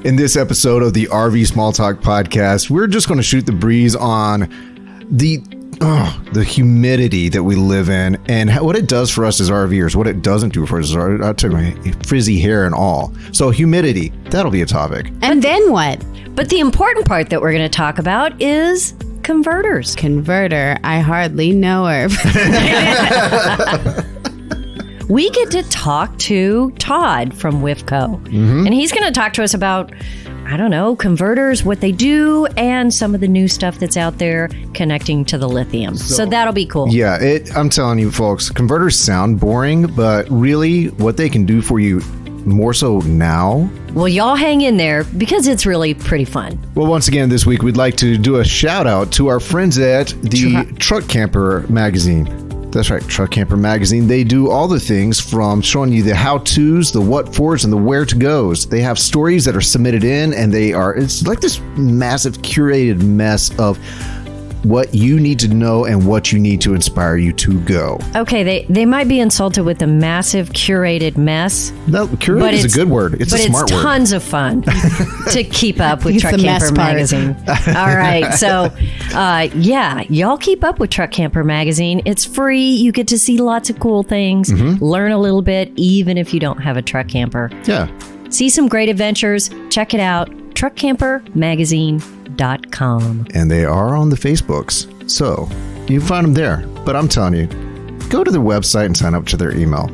In this episode of the RV Small Talk podcast, we're just going to shoot the breeze on the humidity that we live in and what it does for us as RVers, what it doesn't do for us. I took my frizzy hair and all. So humidity, that'll be a topic. And then what? But the important part that we're going to talk about is converters. Converter, I hardly know her. We get to talk to Todd from WFCO, and he's going to talk to us about, I don't know, converters, what they do, and some of the new stuff that's out there connecting to the lithium. So that'll be cool. Yeah, I'm telling you, folks, converters sound boring, but really what they can do for you more so now. Well, y'all hang in there because it's really pretty fun. Well, once again, this week, we'd like to do a shout out to our friends at the Truck Camper magazine. That's right, Truck Camper magazine. They do all the things from showing you the how-tos, the what-fors, and the where-to-goes. They have stories that are submitted in, and it's like this massive curated mess of what you need to know and what you need to inspire you to go. Okay, they might be insulted with the massive curated mess. No, curated is a good word. It's a smart word. But it's tons of fun to keep up with Truck Camper magazine. All right, so y'all keep up with Truck Camper magazine. It's free. You get to see lots of cool things, learn a little bit, even if you don't have a truck camper. Yeah. See some great adventures. Check it out. truckcampermagazine.com. And they are on the Facebooks, so you can find them there. But I'm telling you, go to their website and sign up to their email.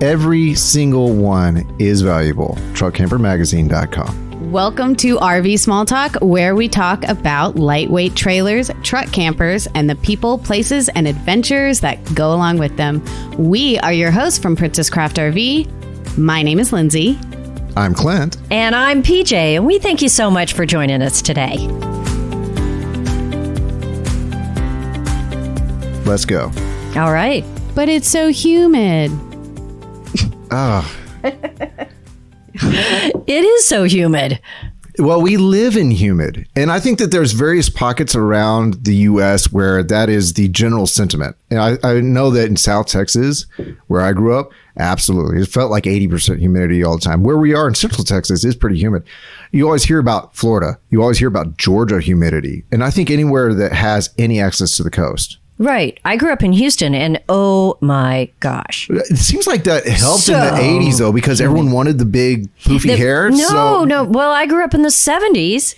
Every single one is valuable. truckcampermagazine.com. Welcome to RV Small Talk, where we talk about lightweight trailers, truck campers, and the people, places, and adventures that go along with them. We are your hosts from Princess Craft RV. My name is Lindsay. I'm Clint. And I'm PJ, and we thank you so much for joining us today. Let's go. All right. But it's so humid. It is so humid. Well, we live in humid, and I think that there's various pockets around the U.S. where that is the general sentiment. And I know that in South Texas, where I grew up, absolutely. It felt like 80% humidity all the time. Where we are in Central Texas is pretty humid. You always hear about Florida. You always hear about Georgia humidity. And I think anywhere that has any access to the coast. Right. I grew up in Houston, and oh my gosh. It seems like that helped in the 80s, though, because everyone wanted the big poofy hair. No. Well, I grew up in the 70s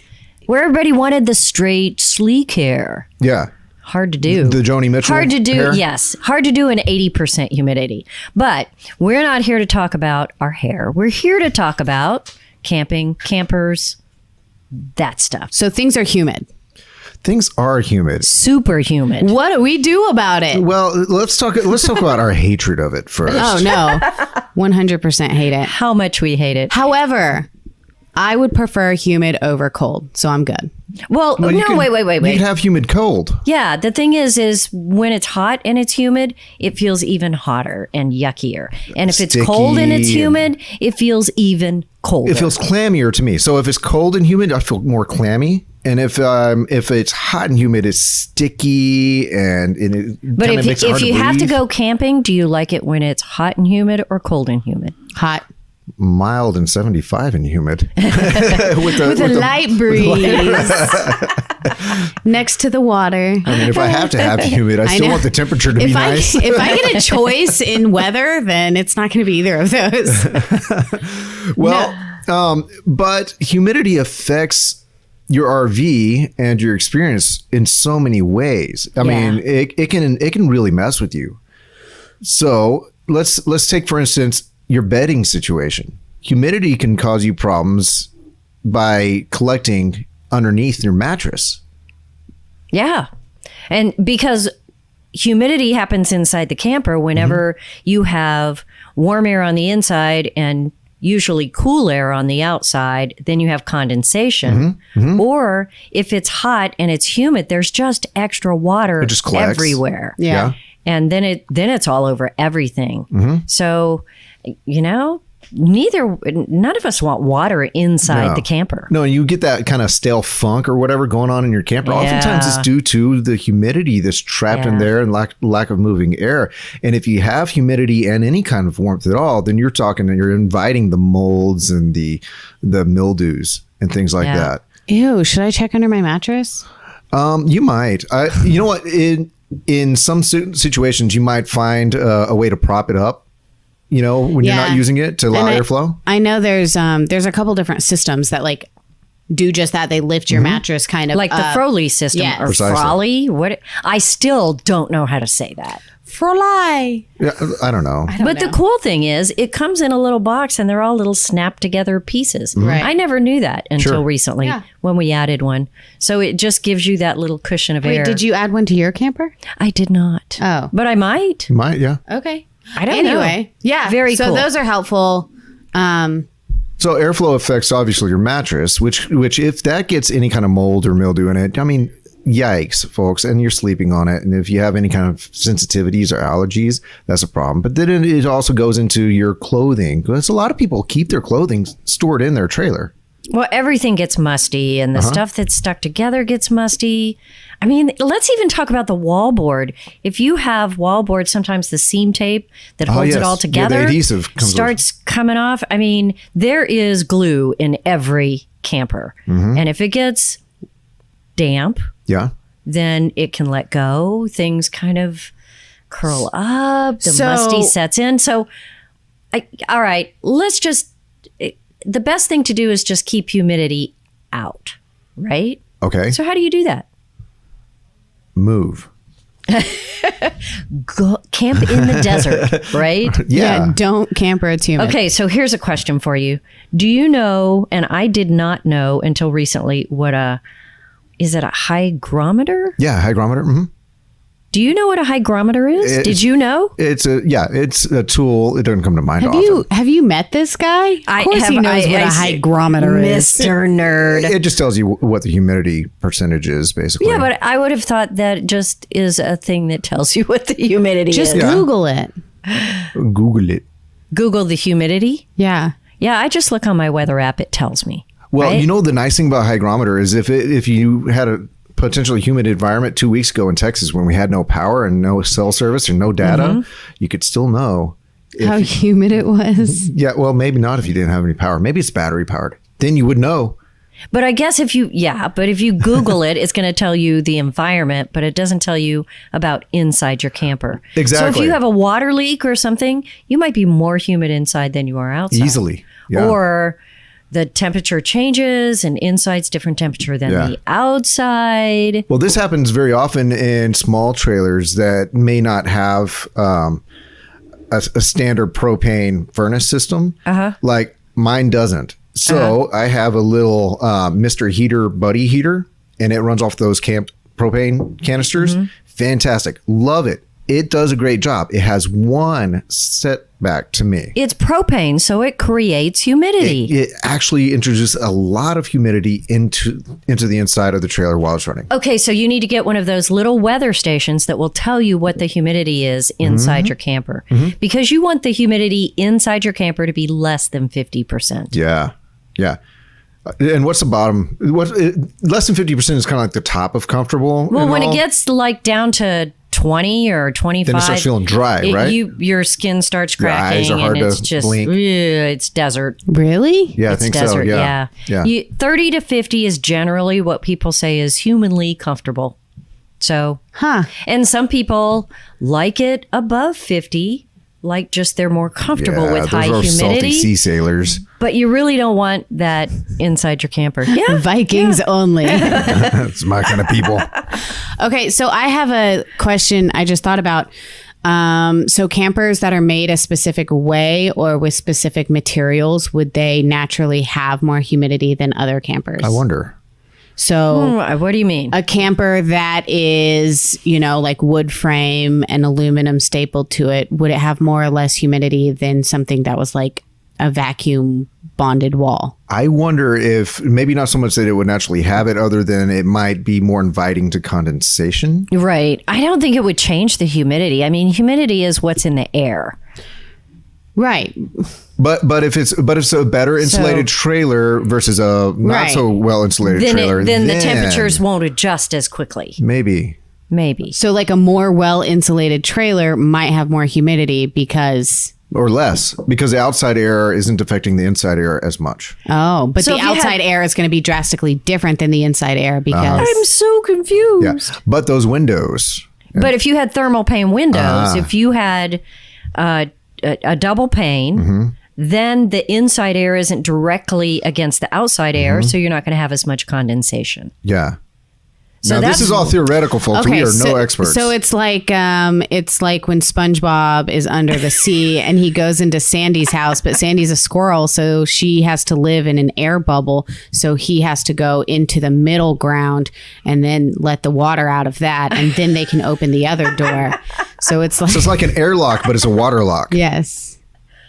where everybody wanted the straight, sleek hair. Yeah. Hard to do. The Joni Mitchell Hard to do, hair? yes. Hard to do in 80% humidity. But we're not here to talk about our hair. We're here to talk about camping, campers, that stuff. So things are humid. Things are humid. Super humid. What do we do about it? Well, let's talk about our hatred of it first. Oh, no. 100% hate it. How much we hate it. However, I would prefer humid over cold, so I'm good. Well, wait. You could have humid cold. Yeah, the thing is when it's hot and it's humid, it feels even hotter and yuckier. And if it's cold and it's humid, it feels even colder. It feels clammier to me. So if it's cold and humid, I feel more clammy. And if it's hot and humid, it's sticky and it But if you have to go camping, do you like it when it's hot and humid or cold and humid? Hot. Mild and 75 and humid. with a light breeze. Next to the water. I mean, if I have to have humid, I still want the temperature to be nice. If I get a choice in weather, then it's not going to be either of those. Well, but humidity affects your RV and your experience in so many ways. I mean, it can really mess with you. So let's take, for instance, your bedding situation. Humidity can cause you problems by collecting underneath your mattress. Yeah. And because humidity happens inside the camper whenever you have warm air on the inside and usually cool air on the outside, then you have condensation. Or if it's hot and it's humid, there's just extra water everywhere. Yeah. And then it's all over everything. So, none of us want water inside the camper. No, you get that kind of stale funk or whatever going on in your camper. Yeah. Oftentimes it's due to the humidity that's trapped in there and lack of moving air. And if you have humidity and any kind of warmth at all, then you're inviting the molds and the mildews and things like that. Ew, should I check under my mattress? You might. You know what? In some situations, you might find a way to prop it up. You know, when you're not using it to allow airflow. I know there's a couple different systems that like do just that. They lift your mattress kind of Like the Froley system or Froley. What? I still don't know how to say that. Froley. Yeah, I don't know. But the cool thing is it comes in a little box and they're all little snap together pieces. Right. I never knew that until recently when we added one. So it just gives you that little cushion of air. Did you add one to your camper? I did not. Oh. But I might. You might, yeah. Okay. I don't know. Anyway, yeah. Very cool. So those are helpful. So airflow affects obviously your mattress, which if that gets any kind of mold or mildew in it, I mean, yikes, folks, and you're sleeping on it. And if you have any kind of sensitivities or allergies, that's a problem. But then it also goes into your clothing, because a lot of people keep their clothing stored in their trailer. Well, everything gets musty and the stuff that's stuck together gets musty. I mean, let's even talk about the wallboard. If you have wallboard, sometimes the seam tape that holds it all together the adhesive starts coming off. I mean, there is glue in every camper. And if it gets damp, then it can let go. Things kind of curl up. The musty sets in. So, all right, let's just... The best thing to do is just keep humidity out, right? Okay. So how do you do that? Move. Go camp in the desert, right? Yeah. Don't camp where it's humid. Okay, so here's a question for you. Do you know, and I did not know until recently, is it a hygrometer? Yeah, hygrometer. Mm-hmm. Do you know what a hygrometer is? Did you know? It's a tool. It doesn't come to mind often. Have you met this guy? Of course he knows what a hygrometer is. Mr. Nerd. It just tells you what the humidity percentage is, basically. Yeah, but I would have thought that just is a thing that tells you what the humidity Just is. Google it. Google it. Google the humidity? Yeah. Yeah, I just look on my weather app. It tells me. Well, right? you know, the nice thing about hygrometer is if you had a potentially humid environment 2 weeks ago in Texas when we had no power and no cell service or no data, you could still know how humid it was. Yeah, well, maybe not if you didn't have any power. Maybe it's battery powered. Then you would know. But I guess if you Google it, it's going to tell you the environment, but it doesn't tell you about inside your camper. Exactly. So if you have a water leak or something, you might be more humid inside than you are outside. Easily. Yeah. Or the temperature changes and inside's different temperature than the outside. Well, this happens very often in small trailers that may not have a standard propane furnace system. Like mine doesn't. So I have a little Mr. Heater Buddy heater, and it runs off those camp propane canisters. Fantastic. Love it. It does a great job. It has one setback to me. It's propane, so it creates humidity. It actually introduces a lot of humidity into the inside of the trailer while it's running. Okay, so you need to get one of those little weather stations that will tell you what the humidity is inside your camper. Because you want the humidity inside your camper to be less than 50%. Yeah. Yeah. And what's the bottom? Less than 50% is kind of like the top of comfortable. Well, when it gets like down to 20 or 25, then it starts feeling dry, right? Your skin starts Your cracking, eyes are hard and it's to just blink. It's desert. Really? Yeah, It's I think desert, so. Yeah. 30 to 50 is generally what people say is humanly comfortable. So, and some people like it above 50. Like just they're more comfortable with high those are humidity. Salty sea sailors. But you really don't want that inside your camper. Yeah. Vikings only. That's my kind of people. Okay, so I have a question I just thought about. So campers that are made a specific way or with specific materials, would they naturally have more humidity than other campers? I wonder. So what do you mean? A camper that is, like wood frame and aluminum stapled to it, would it have more or less humidity than something that was like a vacuum bonded wall? I wonder if maybe not so much that it would naturally have it, other than it might be more inviting to condensation. Right. I don't think it would change the humidity. I mean, humidity is what's in the air. Right. But if it's a better insulated trailer versus a not so well insulated trailer, then the temperatures won't adjust as quickly. Maybe. So like a more well insulated trailer might have more humidity because the outside air isn't affecting the inside air as much. Oh, but So the if you outside air is going to be drastically different than the inside air because I'm so confused. Yeah. But those windows. But if you had thermal pane windows, if you had a double pane, then the inside air isn't directly against the outside air, so you're not going to have as much condensation. Yeah. So now, this is all theoretical, folks. We are no experts. So it's like when SpongeBob is under the sea and he goes into Sandy's house, but Sandy's a squirrel, so she has to live in an air bubble. So he has to go into the middle ground and then let the water out of that, and then they can open the other door. So it's like an airlock, but it's a water lock. Yes.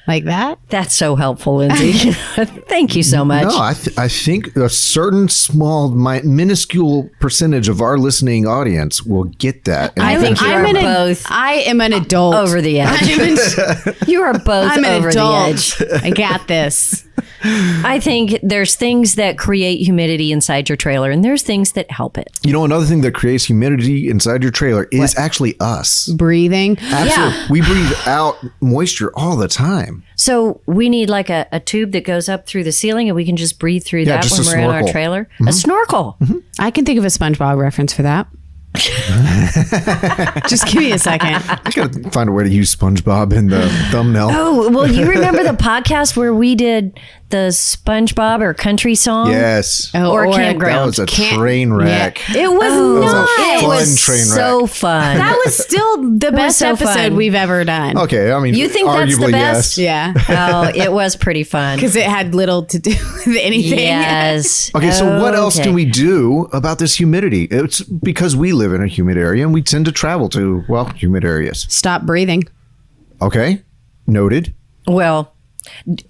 Like that? That's so helpful, Lindsay. Thank you so much. No, I think a certain small, minuscule percentage of our listening audience will get that. And I think I am an adult. Over the edge. You are both I'm an over adult. the edge. I got this. I think there's things that create humidity inside your trailer, and there's things that help it. You know, another thing that creates humidity inside your trailer is actually us. Breathing. Absolutely. Yeah. We breathe out moisture all the time. So we need like a tube that goes up through the ceiling, and we can just breathe through that just when a we're in our snorkel. trailer. A snorkel. I can think of a SpongeBob reference for that. Just give me a second. I gotta find a way to use SpongeBob in the thumbnail. Oh, well, you remember the podcast where we did the SpongeBob or country song? Yes. Or That campground. was a train wreck. It was not. a It fun was train so wreck. fun. That was still the best so episode fun. we've ever done. Okay, I mean, You think that's the arguably, best? yes. Yeah. Oh, it was pretty fun. Because it had little to do with anything. Yes. Okay, so what else Okay. can we do about this humidity? It's because we live in a humid area and we tend to travel to, humid areas. Stop breathing. Okay, noted. Well,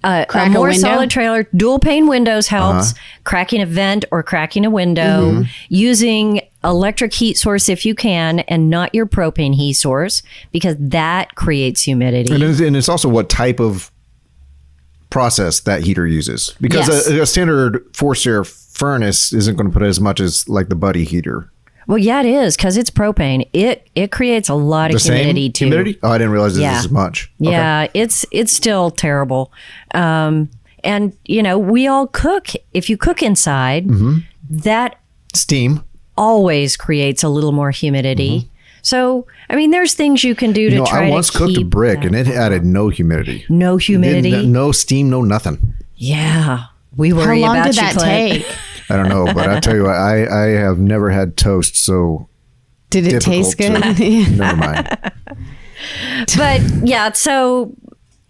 a Crack a more window? solid trailer, dual pane windows helps. Cracking a vent or cracking a window, using electric heat source if you can, and not your propane heat source, because that creates humidity. And it's also what type of process that heater uses. Because Yes. a standard forced air furnace isn't going to put as much as like the buddy heater. Well, yeah, it is, because it's propane. It creates a lot of humidity too. Humidity? Oh, I didn't realize it was as much. Okay. Yeah, it's still terrible. And we all cook. If you cook inside, that Steam. always creates a little more humidity. So, I mean, there's things you can do to try to I once cooked a keep brick that. and it added no humidity. No humidity. No steam, no nothing. Yeah, we How worry long about did you, that Clint. take? I don't know, but I tell you what, I have never had toast so Did it taste good? difficult to- Never mind. But yeah,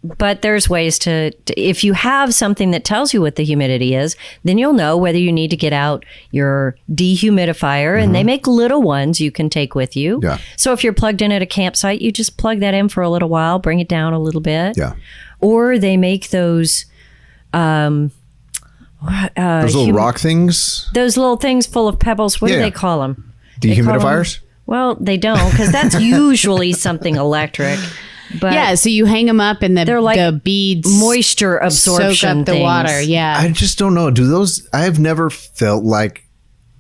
but there's ways to, if you have something that tells you what the humidity is, then you'll know whether you need to get out your dehumidifier, and they make little ones you can take with you. Yeah. So if you're plugged in at a campsite, you just plug that in for a little while, bring it down a little bit. Yeah. Or they make those Those little rock things, those little things full of pebbles. What do Yeah. they call them? They call dehumidifiers. Well, they don't, because that's usually something electric. But Yeah, so you hang them up and they're like the beads moisture absorption soak up the things. water. Yeah. I just don't know. Do those? I've never felt like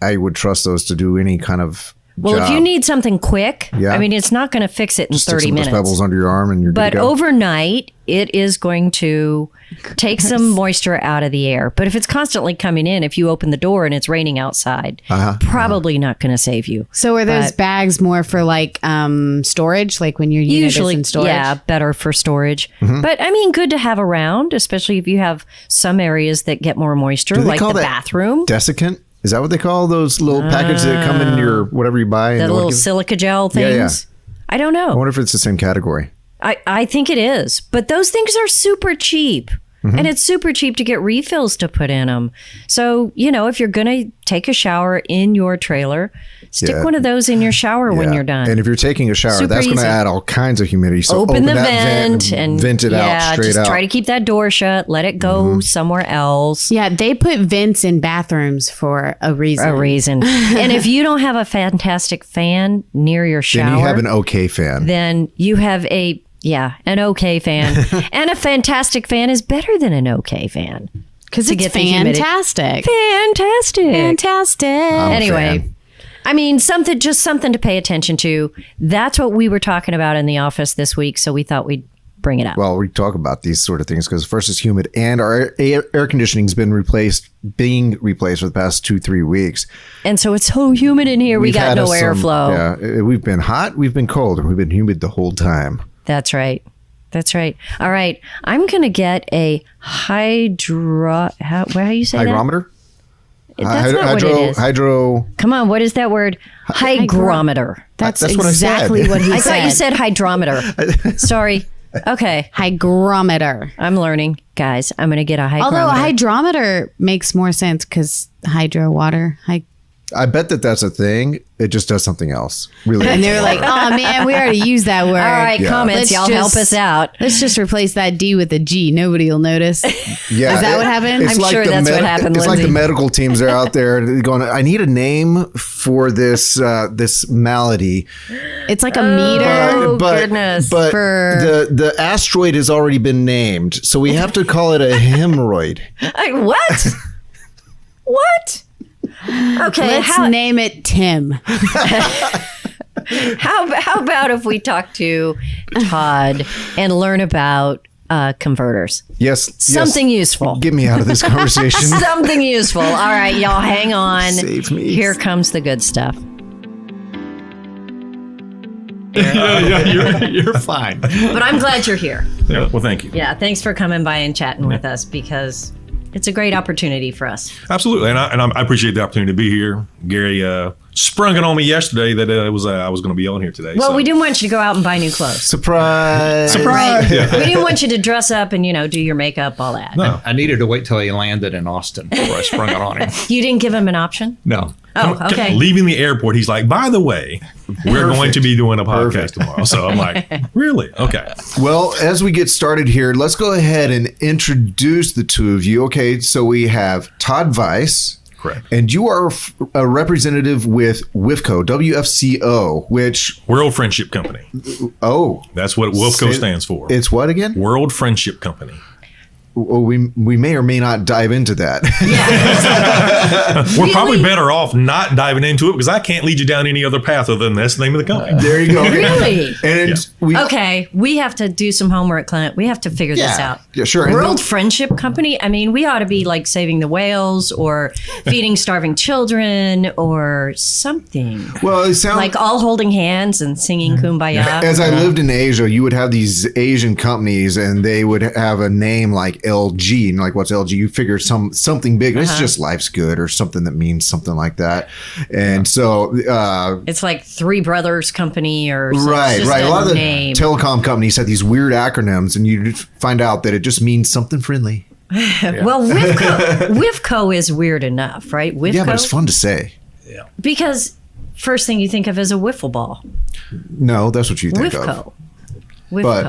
I would trust those to do any kind of. Well, job. if you need something quick, Yeah. I mean, it's not going to fix it in Just stick 30 some of those minutes. pebbles under your arm and you're But good to go. overnight, it is going to take some moisture out of the air. But if it's constantly coming in, if you open the door and it's raining outside, probably not going to save you. So are those But- bags more for like storage, like when your unit Usually, is in storage? yeah, better for storage. Mm-hmm. But I mean, good to have around, especially if you have some areas that get more moisture, Do they like call the that bathroom. Desiccant? Is that what they call those little packages that come in your whatever you buy? and The they little give- silica gel Yeah, things. yeah. I don't know. I wonder if it's the same category. I think it is. But those things are super cheap. Mm-hmm. And it's super cheap to get refills to put in them. So, if you're going to take a shower in your trailer, stick Yeah. one of those in your shower when Yeah. you're done. And if you're taking a shower, Super that's going to easy. add all kinds of humidity. So open the that vent and vent it out straight just out. try to keep that door shut. Let it go somewhere else. Yeah, they put vents in bathrooms for a reason. A reason. And if you don't have a fantastic fan near your shower, then you have an okay fan. then you have a Yeah, an okay fan. And a fantastic fan is better than an okay fan. Because it's fantastic. Fantastic. Fantastic. Anyway, I mean, just something to pay attention to. That's what we were talking about in the office this week, so we thought we'd bring it up. Well, we talk about these sort of things because first it's humid and our air conditioning's been being replaced for the past 2-3 weeks. And so it's so humid in here, we got no airflow. Yeah, we've been hot, we've been cold, and we've been humid the whole time. That's right. That's right. All right. I'm going to get a how you say hygrometer? That? That's not what it is. Hydro. Come on. What is that word? Hygrometer. That's exactly what he said. I thought you said hydrometer. Sorry. Okay. Hygrometer. I'm learning. Guys, I'm going to get a hygrometer. Although a hydrometer makes more sense because hydro water. I bet that's a thing. It just does something else. Really. And they're like, oh man, we already used that word. All right, comments. Y'all help us out. Let's just replace that D with a G. Nobody will notice. Yeah. Is that what happened? I'm sure that's what happened, It's Lindsay. like the medical teams are out there going, I need a name for this this malady. It's like a meter. Goodness. But For- the asteroid has already been named. So we have to call it a hemorrhoid. What? What? Okay, Let's name it Tim. How about if we talk to Todd and learn about converters? Yes. Something useful. Get me out of this conversation. Something useful. All right, y'all hang on. Save me. Here comes the good stuff. You're fine. But I'm glad you're here. Yeah, well, thank you. Yeah, thanks for coming by and chatting with us because it's a great opportunity for us. Absolutely, and I appreciate the opportunity to be here. Gary sprung it on me yesterday that I was going to be on here today. Well, so. we didn't want you to go out and buy new clothes. Surprise. Right. Yeah. We didn't want you to dress up and, do your makeup, all that. No. I needed to wait till he landed in Austin before I sprung it on him. You didn't give him an option? No. Oh, okay. Leaving the airport, he's like, by the way, we're going to be doing a podcast Perfect. tomorrow. So I'm like, really? Okay. Well, as we get started here, let's go ahead and introduce the two of you. Okay, so we have Todd Vice. Correct. And you are a representative with WFCO, WFCO, which... World Friendship Company. Oh. That's what WFCO stands for. It's what again? World Friendship Company. Well, we may or may not dive into that. We're probably better off not diving into it because I can't lead you down any other path other than that's the name of the company. There you go. Really? And We have to do some homework, Clint. We have to figure this out. Yeah, sure. And World Friendship Company? I mean, we ought to be like saving the whales or feeding starving children or something. Well, it sounds Like all holding hands and singing Kumbaya. As I lived in Asia, you would have these Asian companies, and they would have a name like LG, and like, what's LG? You figure something big. It's just life's good or something that means something like that. And so, It's like Three Brothers Company or something. right. A lot of the name. telecom companies had these weird acronyms, and you find out that it just means something friendly. Well, WFCO is weird enough, right? WFCO? Yeah, but it's fun to say. Because first thing you think of is a wiffle ball. No, that's what you think of. WFCO. But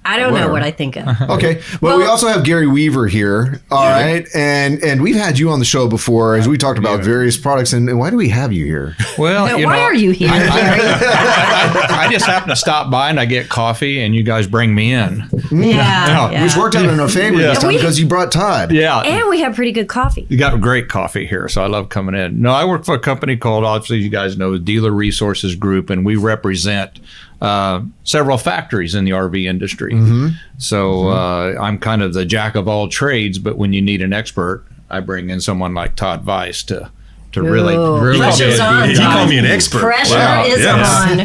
I don't know whatever. what I think of. Okay. Well, we also have Gary Weaver here. All right. And we've had you on the show before as we talked about various products. And why do we have you here? Well, Why are you here, Gary? I just happen to stop by and I get coffee and you guys bring me in. Yeah. Which worked out in our favor this time because you brought Todd. Yeah. And we have pretty good coffee. You got great coffee here, so I love coming in. No, I work for a company called, obviously you guys know, Dealer Resources Group, and we represent several factories in the RV industry. So I'm kind of the jack of all trades, but when you need an expert, I bring in someone like Todd Vice to really Pressure's on, He called me an expert. Pressure is on.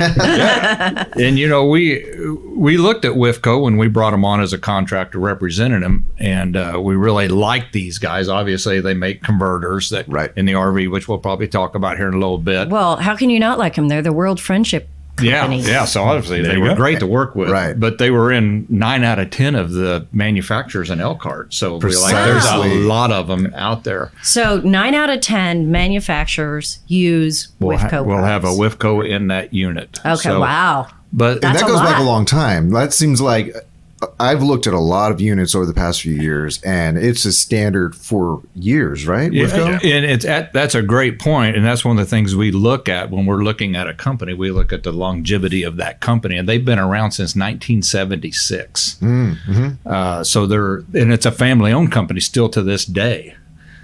And we looked at WFCO when we brought them on as a contractor representing them, and we really liked these guys. Obviously, they make converters that in the RV, which we'll probably talk about here in a little bit. Well, how can you not like them? They're the World Friendship Company. Yeah. So obviously they were great to work with. Right. But they were in 9 out of 10 of the manufacturers in Elkhart. So we're like, there's a Precisely. lot of them out there. So 9 out of 10 manufacturers use WFCO. We'll have a products. WFCO in that unit. Okay. So, Wow. But And that a goes back lot. a long time. That seems like I've looked at a lot of units over the past few years, and it's a standard for years, right? WFCO? And that's a great point, and that's one of the things we look at when we're looking at a company. We look at the longevity of that company, and they've been around since 1976. And it's a family-owned company still to this day.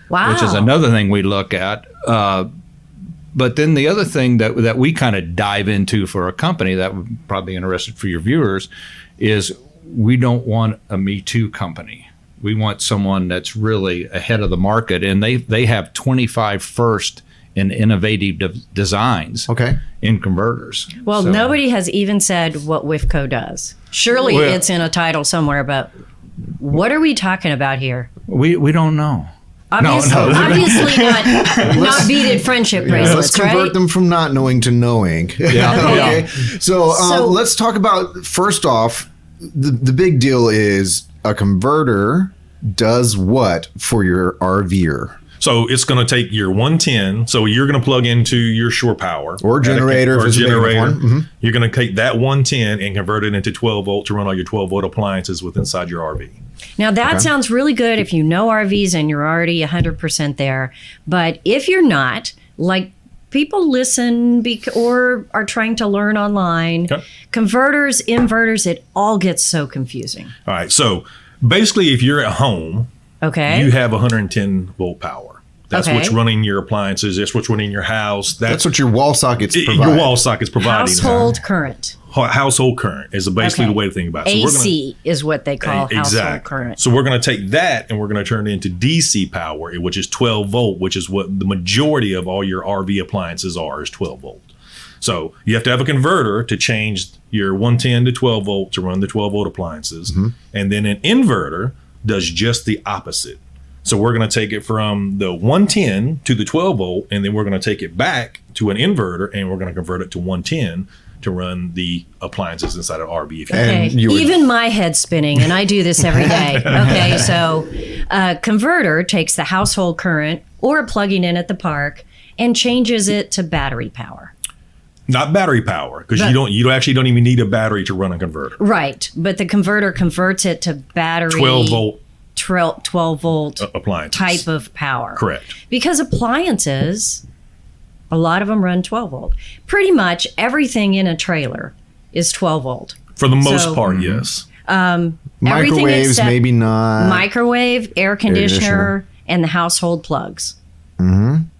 Wow. Which is another thing we look at. But then the other thing that we kind of dive into for a company that would probably be interested for your viewers is we don't want a Me Too company. We want someone that's really ahead of the market, and they have 25 first in innovative designs in converters. Well, nobody has even said what WFCO does. Surely it's in a title somewhere, but what are we talking about here? We don't know. Obviously not beaded friendship bracelets, let's convert right? them from not knowing to knowing. Okay. So let's talk about, first off, the big deal is a converter does what for your RVer? So it's going to take your 110. So you're going to plug into your shore power or generator. You're going to take that 110 and convert it into 12 volt to run all your 12 volt appliances with inside your RV. Now that sounds really good if you know RVs and you're already 100% there. But if you're not, like people listen or are trying to learn online, converters, inverters, it all gets so confusing. All right. So basically, if you're at home, you have 110 volt power. That's what's running your appliances. That's what's running your house. That's what your wall sockets provide. Your wall sockets providing. Household current. Household current is basically the way to think about it. So AC is what they call household current. So we're going to take that and we're going to turn it into DC power, which is 12 volt, which is what the majority of all your RV appliances are, is 12 volt. So you have to have a converter to change your 110 to 12 volt to run the 12 volt appliances. And then an inverter does just the opposite. So we're going to take it from the 110 to the 12 volt, and then we're going to take it back to an inverter, and we're going to convert it to 110 to run the appliances inside of RV. Okay, even my head's spinning, and I do this every day. Okay, so a converter takes the household current or plugging in at the park and changes it to battery power. Not battery power, because you actually don't even need a battery to run a converter. Right, but the converter converts it to battery 12 volt 12 volt appliances type of power. Correct. Because appliances, a lot of them run 12 volt. Pretty much everything in a trailer is 12 volt. For the most part, yes. Microwaves, maybe not. Microwave, air conditioner, and the household plugs.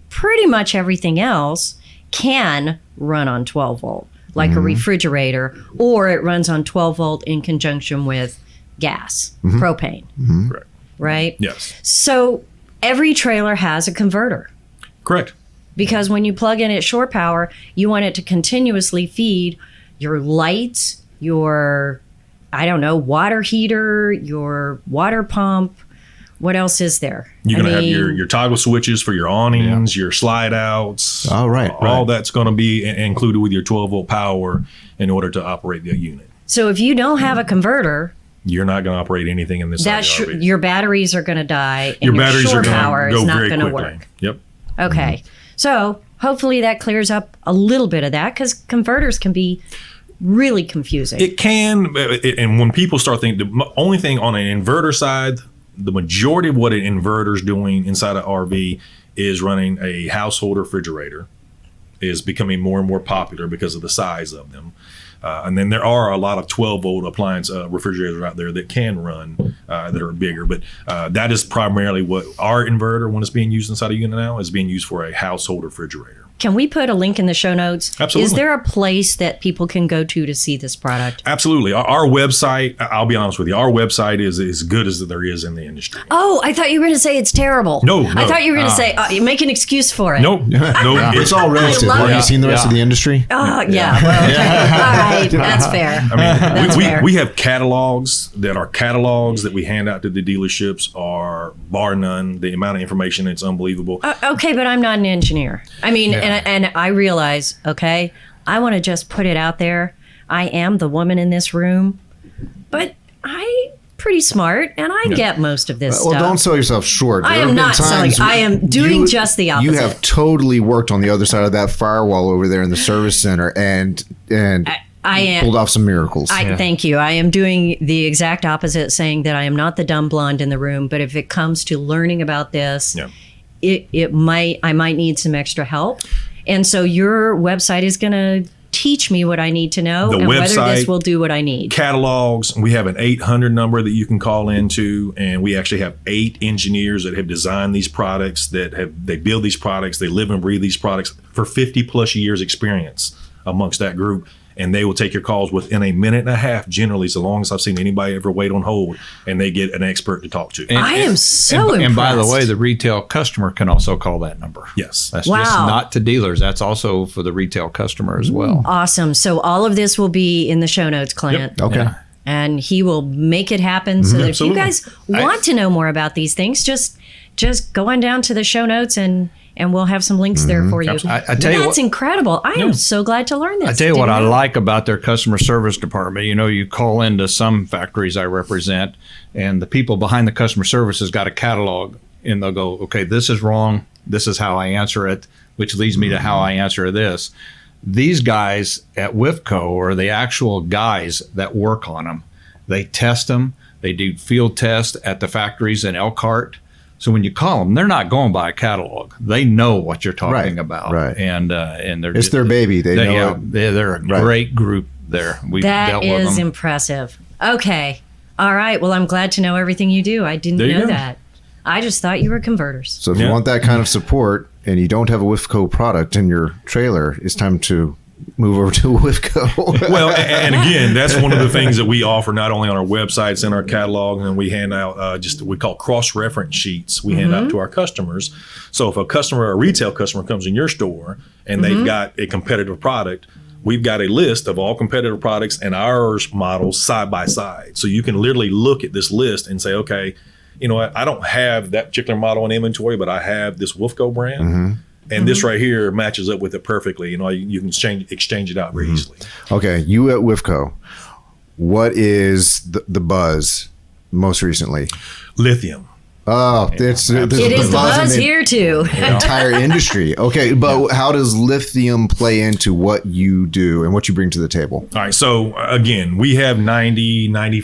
Pretty much everything else can run on 12 volt, like a refrigerator, or it runs on 12 volt in conjunction with gas, propane. Correct. Right? Yes. So every trailer has a converter. Correct. Because when you plug in at shore power, you want it to continuously feed your lights, your, water heater, your water pump. What else is there? You're going to have your toggle switches for your awnings, your slide outs. Oh, right. All that's going to be included with your 12 volt power in order to operate the unit. So if you don't have a converter, you're not going to operate anything in this RV. Your batteries are going to die, and your batteries shore are power go is not very going to quickly. work. Yep. Okay. So hopefully that clears up a little bit of that, because converters can be really confusing. It can, and when people start thinking, the only thing on an inverter side, the majority of what an inverter is doing inside an RV is running a household refrigerator, is becoming more and more popular because of the size of them. And then there are a lot of 12 volt appliance refrigerators out there that can run that are bigger. But that is primarily what our inverter, when it's being used inside a unit now, is being used for a household refrigerator. Can we put a link in the show notes? Absolutely. Is there a place that people can go to see this product? Absolutely. Our website, I'll be honest with you, our website is as good as there is in the industry. Oh, I thought you were going to say it's terrible. No. I thought you were going to say, you make an excuse for it. Nope. It's all relative. Have you seen the rest of the industry? Oh, yeah. Well, okay. All right. That's fair. I mean, we have catalogs that we hand out to the dealerships are bar none. The amount of information, it's unbelievable. Okay, but I'm not an engineer. I mean, and I realize, okay, I want to just put it out there. I am the woman in this room, but I'm pretty smart, and I get most of this stuff. Well, don't sell yourself short. I am not selling. I am doing just the opposite. You have totally worked on the other side of that firewall over there in the service center, and I am. pulled off some miracles. Thank you. I am doing the exact opposite, saying that I am not the dumb blonde in the room. But if it comes to learning about this, I might need some extra help. And so your website is going to teach me what I need to know The and website, whether this will do what I need. Catalogs. We have an 800 number that you can call into, and we actually have 8 engineers that have designed these products, they build these products, they live and breathe these products for 50 plus years experience amongst that group. And they will take your calls within a minute and a half, generally, so long as I've seen anybody ever wait on hold, and they get an expert to talk to. I am so impressed. And by the way, the retail customer can also call that number. Yes. That's just not to dealers. That's also for the retail customer as well. Awesome. So all of this will be in the show notes, Clint. Okay. Yeah. And he will make it happen. So that if you Absolutely. guys want to know more about these things, just go on down to the show notes and we'll have some links there for you. I tell you That's what, incredible. I am so glad to learn this. I tell you what Didn't I know. like about their customer service department. You know, you call into some factories I represent, and the people behind the customer service has got a catalog, and they'll go, okay, this is wrong. This is how I answer it, which leads me to how I answer this. These guys at WFCO are the actual guys that work on them. They test them. They do field tests at the factories in Elkhart. So when you call them, they're not going by a catalog. They know what you're talking about, right. And they're It's their baby. They know it. they're a great group there. We've dealt with That is them. impressive. Okay. All right. Well, I'm glad to know everything you do. I didn't There you know go. that. I just thought you were converters. So if you want that kind of support and you don't have a WFCO product in your trailer, it's time to move over to WFCO. Well, and again, that's one of the things that we offer not only on our websites and our catalog, and we hand out we call cross-reference sheets we hand out to our customers. So if a retail customer comes in your store and they've got a competitive product, we've got a list of all competitive products and our models side by side. So you can literally look at this list and say, okay, you know what, I don't have that particular model in inventory, but I have this WFCO brand. And this right here matches up with it perfectly. You know, you can exchange it out very easily. Okay, you at WFCO, what is the buzz most recently? Lithium. Oh, it's It is the buzz in here too. the entire industry. Okay, but how does lithium play into what you do and what you bring to the table? All right. So again, we have anywhere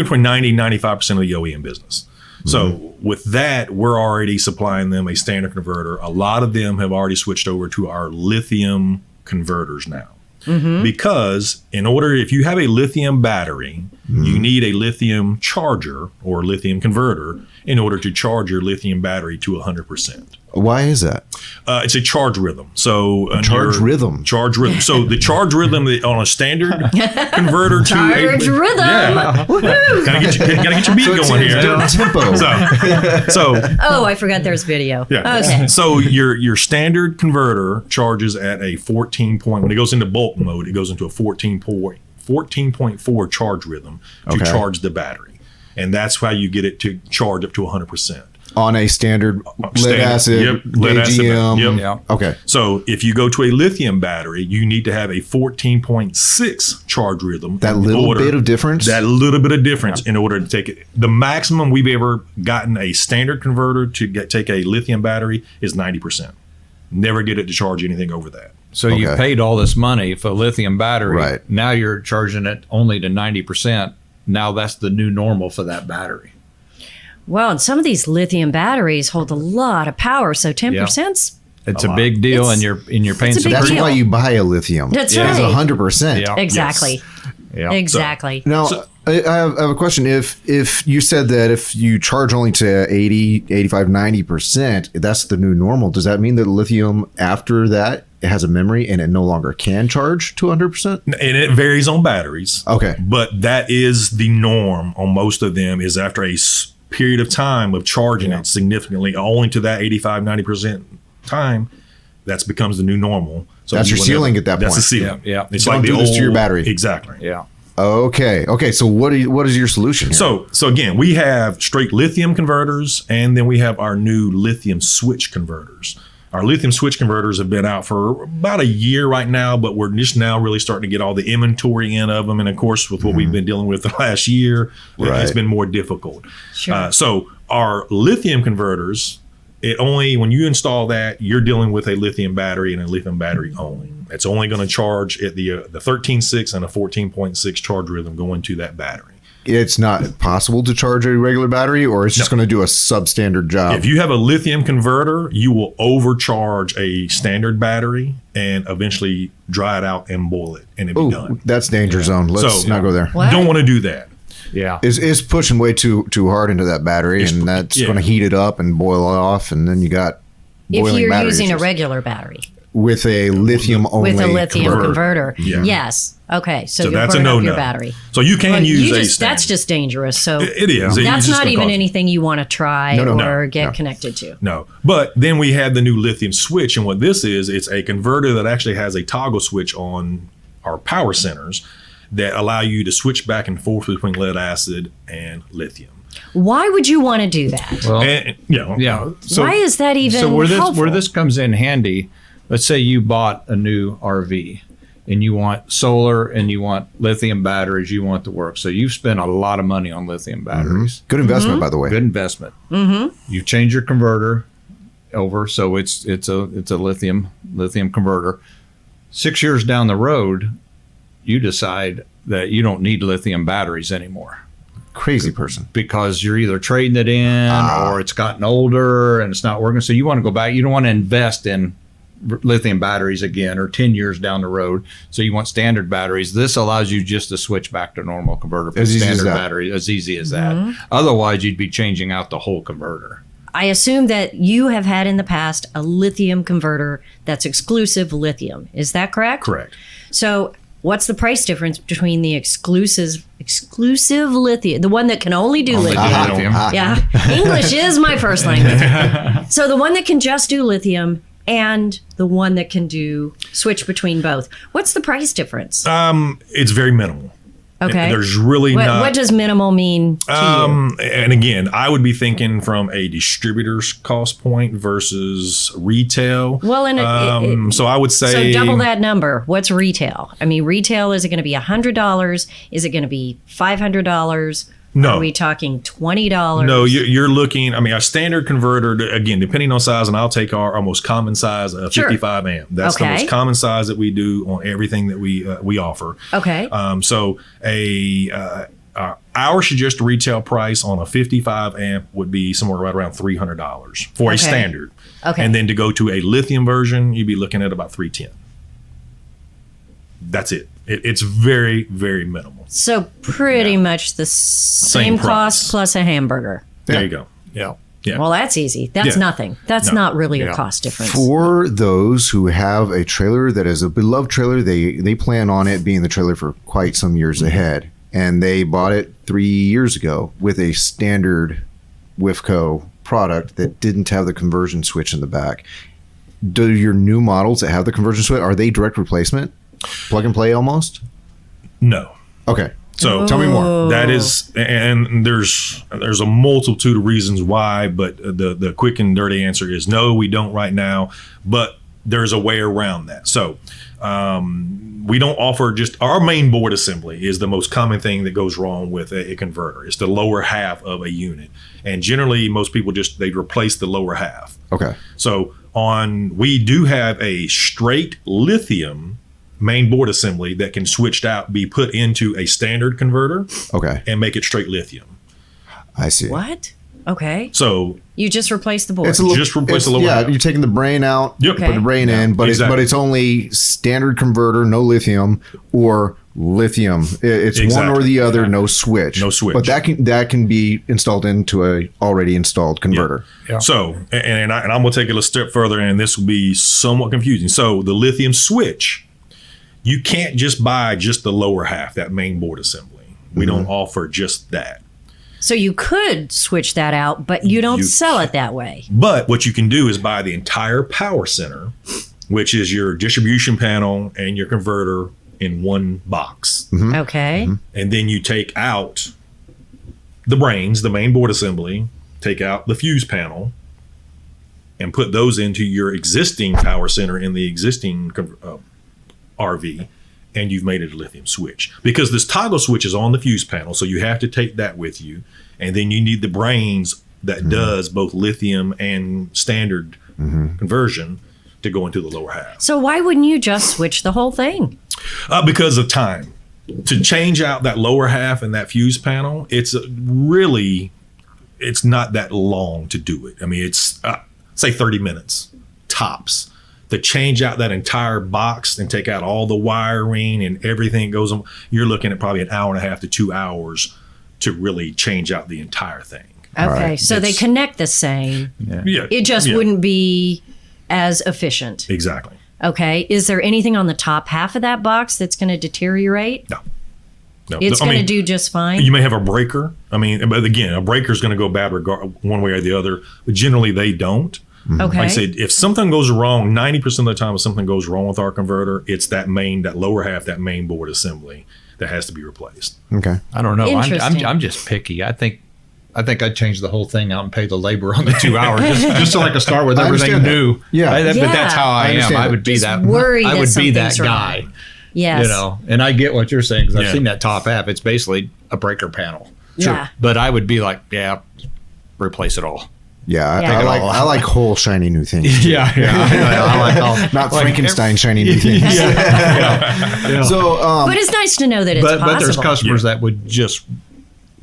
between 90, 95% of the OEM business. So with that, we're already supplying them a standard converter. A lot of them have already switched over to our lithium converters now. Because if you have a lithium battery, you need a lithium charger or lithium converter in order to charge your lithium battery to 100%. Why is that? It's a charge rhythm. So Charge rhythm. Charge rhythm. So the charge rhythm on a standard converter to Charge rhythm. Yeah. Gotta get your beat going here. Tempo. So Oh, I forgot there's video. yeah. Okay. So your standard converter charges at a 14 point. When it goes into bulk mode, it goes into a 14.4 charge rhythm to Okay. charge the battery, and that's how you get it to charge up to 100%. On a standard lead Standard. acid, Yep, lead acid, AGM. yep. Yeah. Okay. So if you go to a lithium battery, you need to have a 14.6 charge rhythm. That little bit of difference? That little bit of difference in order to take it. The maximum we've ever gotten a standard converter to take a lithium battery is 90%. Never get it to charge anything over that. So you Okay. paid all this money for a lithium battery. Right. Now you're charging it only to 90%. Now that's the new normal for that battery. Well, and some of these lithium batteries hold a lot of power, so 10%'s It's a big deal, It's- and you're paying it's a some. big That's deal. why you buy a lithium. That's It's right. 100%. Yeah. exactly. Yeah. Exactly. Now, I have a question. If you said that if you charge only to 80, 85, 90%, that's the new normal, does that mean that lithium after that it has a memory and it no longer can charge to 100%? And it varies on batteries. Okay. But that is the norm on most of them, is after a period of time of charging it significantly only to that 85, 90% time, that becomes the new normal. So That's you your will ceiling never- at that That's the point. ceiling. Yeah. It's Don't like do the this old, to your battery. Exactly. Yeah. Okay. So what is your solution here? So again, we have straight lithium converters, and then we have our new lithium switch converters. Our lithium switch converters have been out for about a year right now, but we're just now really starting to get all the inventory in of them. And of course, with what we've been dealing with the last year, it's Right. been more difficult. Sure. So our lithium converters, when you install that, you're dealing with a lithium battery and a lithium battery only. It's only going to charge at the 13.6 and a 14.6 charge rhythm going to that battery. It's not possible to charge a regular battery, or it's just going to do a substandard job. If you have a lithium converter, you will overcharge a standard battery and eventually dry it out and boil it, and it'll be done. That's danger zone. Let's not go there. What? Don't want to do that. Yeah. It's pushing way too hard into that battery, and that's going to heat it up and boil it off, and then you got boiling If you're battery using a issues. regular battery With a lithium only with a lithium converter. converter. Yeah. Yes. Okay. So you're that's a burning up no-no. your battery. So you can Well, use a that's standard. just dangerous. So It is. that's It's just not gonna even cause- anything you want to try No. or get connected to. No. But then we had the new lithium switch, and what this is, it's a converter that actually has a toggle switch on our power centers that allow you to switch back and forth between lead acid and lithium. Why would you want to do that? Well, And, yeah. So, Why is that even so where helpful? this comes in handy, let's say you bought a new RV and you want solar and you want lithium batteries, you want to work. So you've spent a lot of money on lithium batteries. Good investment, by the way. Good investment. Mm-hmm. You change your converter over, so it's a lithium converter. 6 years down the road, you decide that you don't need lithium batteries anymore Crazy person. because you're either trading it in or it's gotten older and it's not working. So you want to go back. You don't want to invest in lithium batteries again or 10 years down the road. So you want standard batteries. This allows you just to switch back to normal converter for As easy as standard that. battery. As easy as that. Otherwise, you'd be changing out the whole converter. I assume that you have had in the past a lithium converter that's exclusive lithium. Is that correct? correct. So what's the price difference between the exclusive lithium, the one that can only do lithium? Lithium. Yeah. English is my first language. So the one that can just do lithium and the one that can switch between both. What's the price difference? It's very minimal. Okay. There's really What, not. what does minimal mean to you? And again, I would be thinking from a distributor's cost point versus retail. Well, and so I would say so double that number. What's retail? I mean, retail, is it going to be $100? Is it going to be $500? No. Are we talking $20? No, you're looking. I mean, a standard converter, again, depending on size, and I'll take our most common size, a Sure. 55 amp. That's the Okay. most common size that we do on everything that we offer. Okay. So our suggested retail price on a 55 amp would be somewhere right around $300 for a Okay. standard. Okay. And then to go to a lithium version, you'd be looking at about $310. That's it. It's very, very minimal. So pretty much the same price. cost plus a hamburger. There you go. Yeah. Yeah. Well, that's easy. That's Yeah. nothing. That's No. not really a Yeah. cost difference. For those who have a trailer that is a beloved trailer, they plan on it being the trailer for quite some years ahead. And they bought it 3 years ago with a standard WFCO product that didn't have the conversion switch in the back. Do your new models that have the conversion switch, are they direct replacement? Plug and play almost? No. Okay. So Tell me more. That is, and there's a multitude of reasons why, but the quick and dirty answer is no, we don't right now. But there's a way around that. So we don't offer just our main board assembly is the most common thing that goes wrong with a converter. It's the lower half of a unit, and generally most people they replace the lower half. Okay. So we do have a straight lithium main board assembly that can be put into a standard converter Okay. and make it straight lithium. I see. What? Okay. So You just replaced the board. It's a little, Just replace it's- the lower Yeah, half. you're taking the brain out, Yep. put the brain Yeah, in, but exactly. it's only standard converter, no lithium, or lithium. It's one Exactly. or the other, no switch. No switch. But that can be installed into a already installed converter. Yeah. So, and I'm going to take it a step further, and this will be somewhat confusing. So the lithium switch, you can't just buy just the lower half, that main board assembly. We don't offer just that. So you could switch that out, but you don't You sell it that way. But what you can do is buy the entire power center, which is your distribution panel and your converter in one box. Okay. And then you take out the brains, the main board assembly, take out the fuse panel, and put those into your existing power center in the existing RV, and you've made it a lithium switch. Because this toggle switch is on the fuse panel, so you have to take that with you, and then you need the brains that does both lithium and standard conversion to go into the lower half. So why wouldn't you just switch the whole thing? Because of time. To change out that lower half and that fuse panel, it's not that long to do it. I mean, it's say 30 minutes tops to change out that entire box and take out all the wiring and everything that goes on. You're looking at probably an hour and a half to 2 hours to really change out the entire thing. Okay, Right. so they connect the same. Yeah, It just wouldn't be as efficient. Exactly. Okay, is there anything on the top half of that box that's going to deteriorate? No. It's going to do just fine. You may have a breaker. I mean, but again, a breaker is going to go bad one way or the other. But generally, they don't. Okay. Like I said, if something goes wrong, 90% of the time, if something goes wrong with our converter, it's that lower half, that main board assembly that has to be replaced. Okay. I don't know. Interesting. I'm just picky. I think I'd change the whole thing out and pay the labor on the 2 hours just so I can start with I everything understand new. that. Yeah. But that's how I am. understand I would be Just that. worry I that would be that something's guy. wrong. Yes. You know, and I get what you're saying because I've Yeah. seen that top half. It's basically a breaker panel. Yeah. But I would be like, yeah, replace it all. Yeah, Yeah. I like whole shiny new things. Yeah. I like all. Not Frankenstein shiny new things. Yeah. So, But it's nice to know that it's possible. But there's customers that would just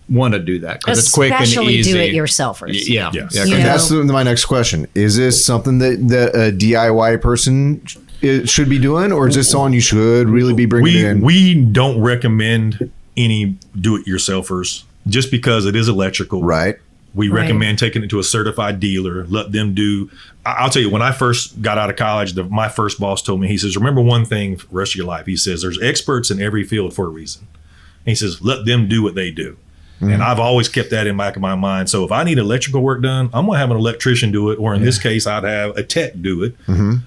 want to do that because it's quick and Especially easy. do-it-yourselfers. Yeah. Yes. Yeah. You 'cause know? that's my next question. Is this something that a DIY person should be doing, or is this someone you should really be bringing in? We don't recommend any do-it-yourselfers just because it is electrical. Right. We Right. recommend taking it to a certified dealer, let them do. I'll tell you, when I first got out of college, my first boss told me, he says, remember one thing for the rest of your life. He says, there's experts in every field for a reason. And he says, let them do what they do. And I've always kept that in the back of my mind. So if I need electrical work done, I'm going to have an electrician do it. Or in this case, I'd have a tech do it.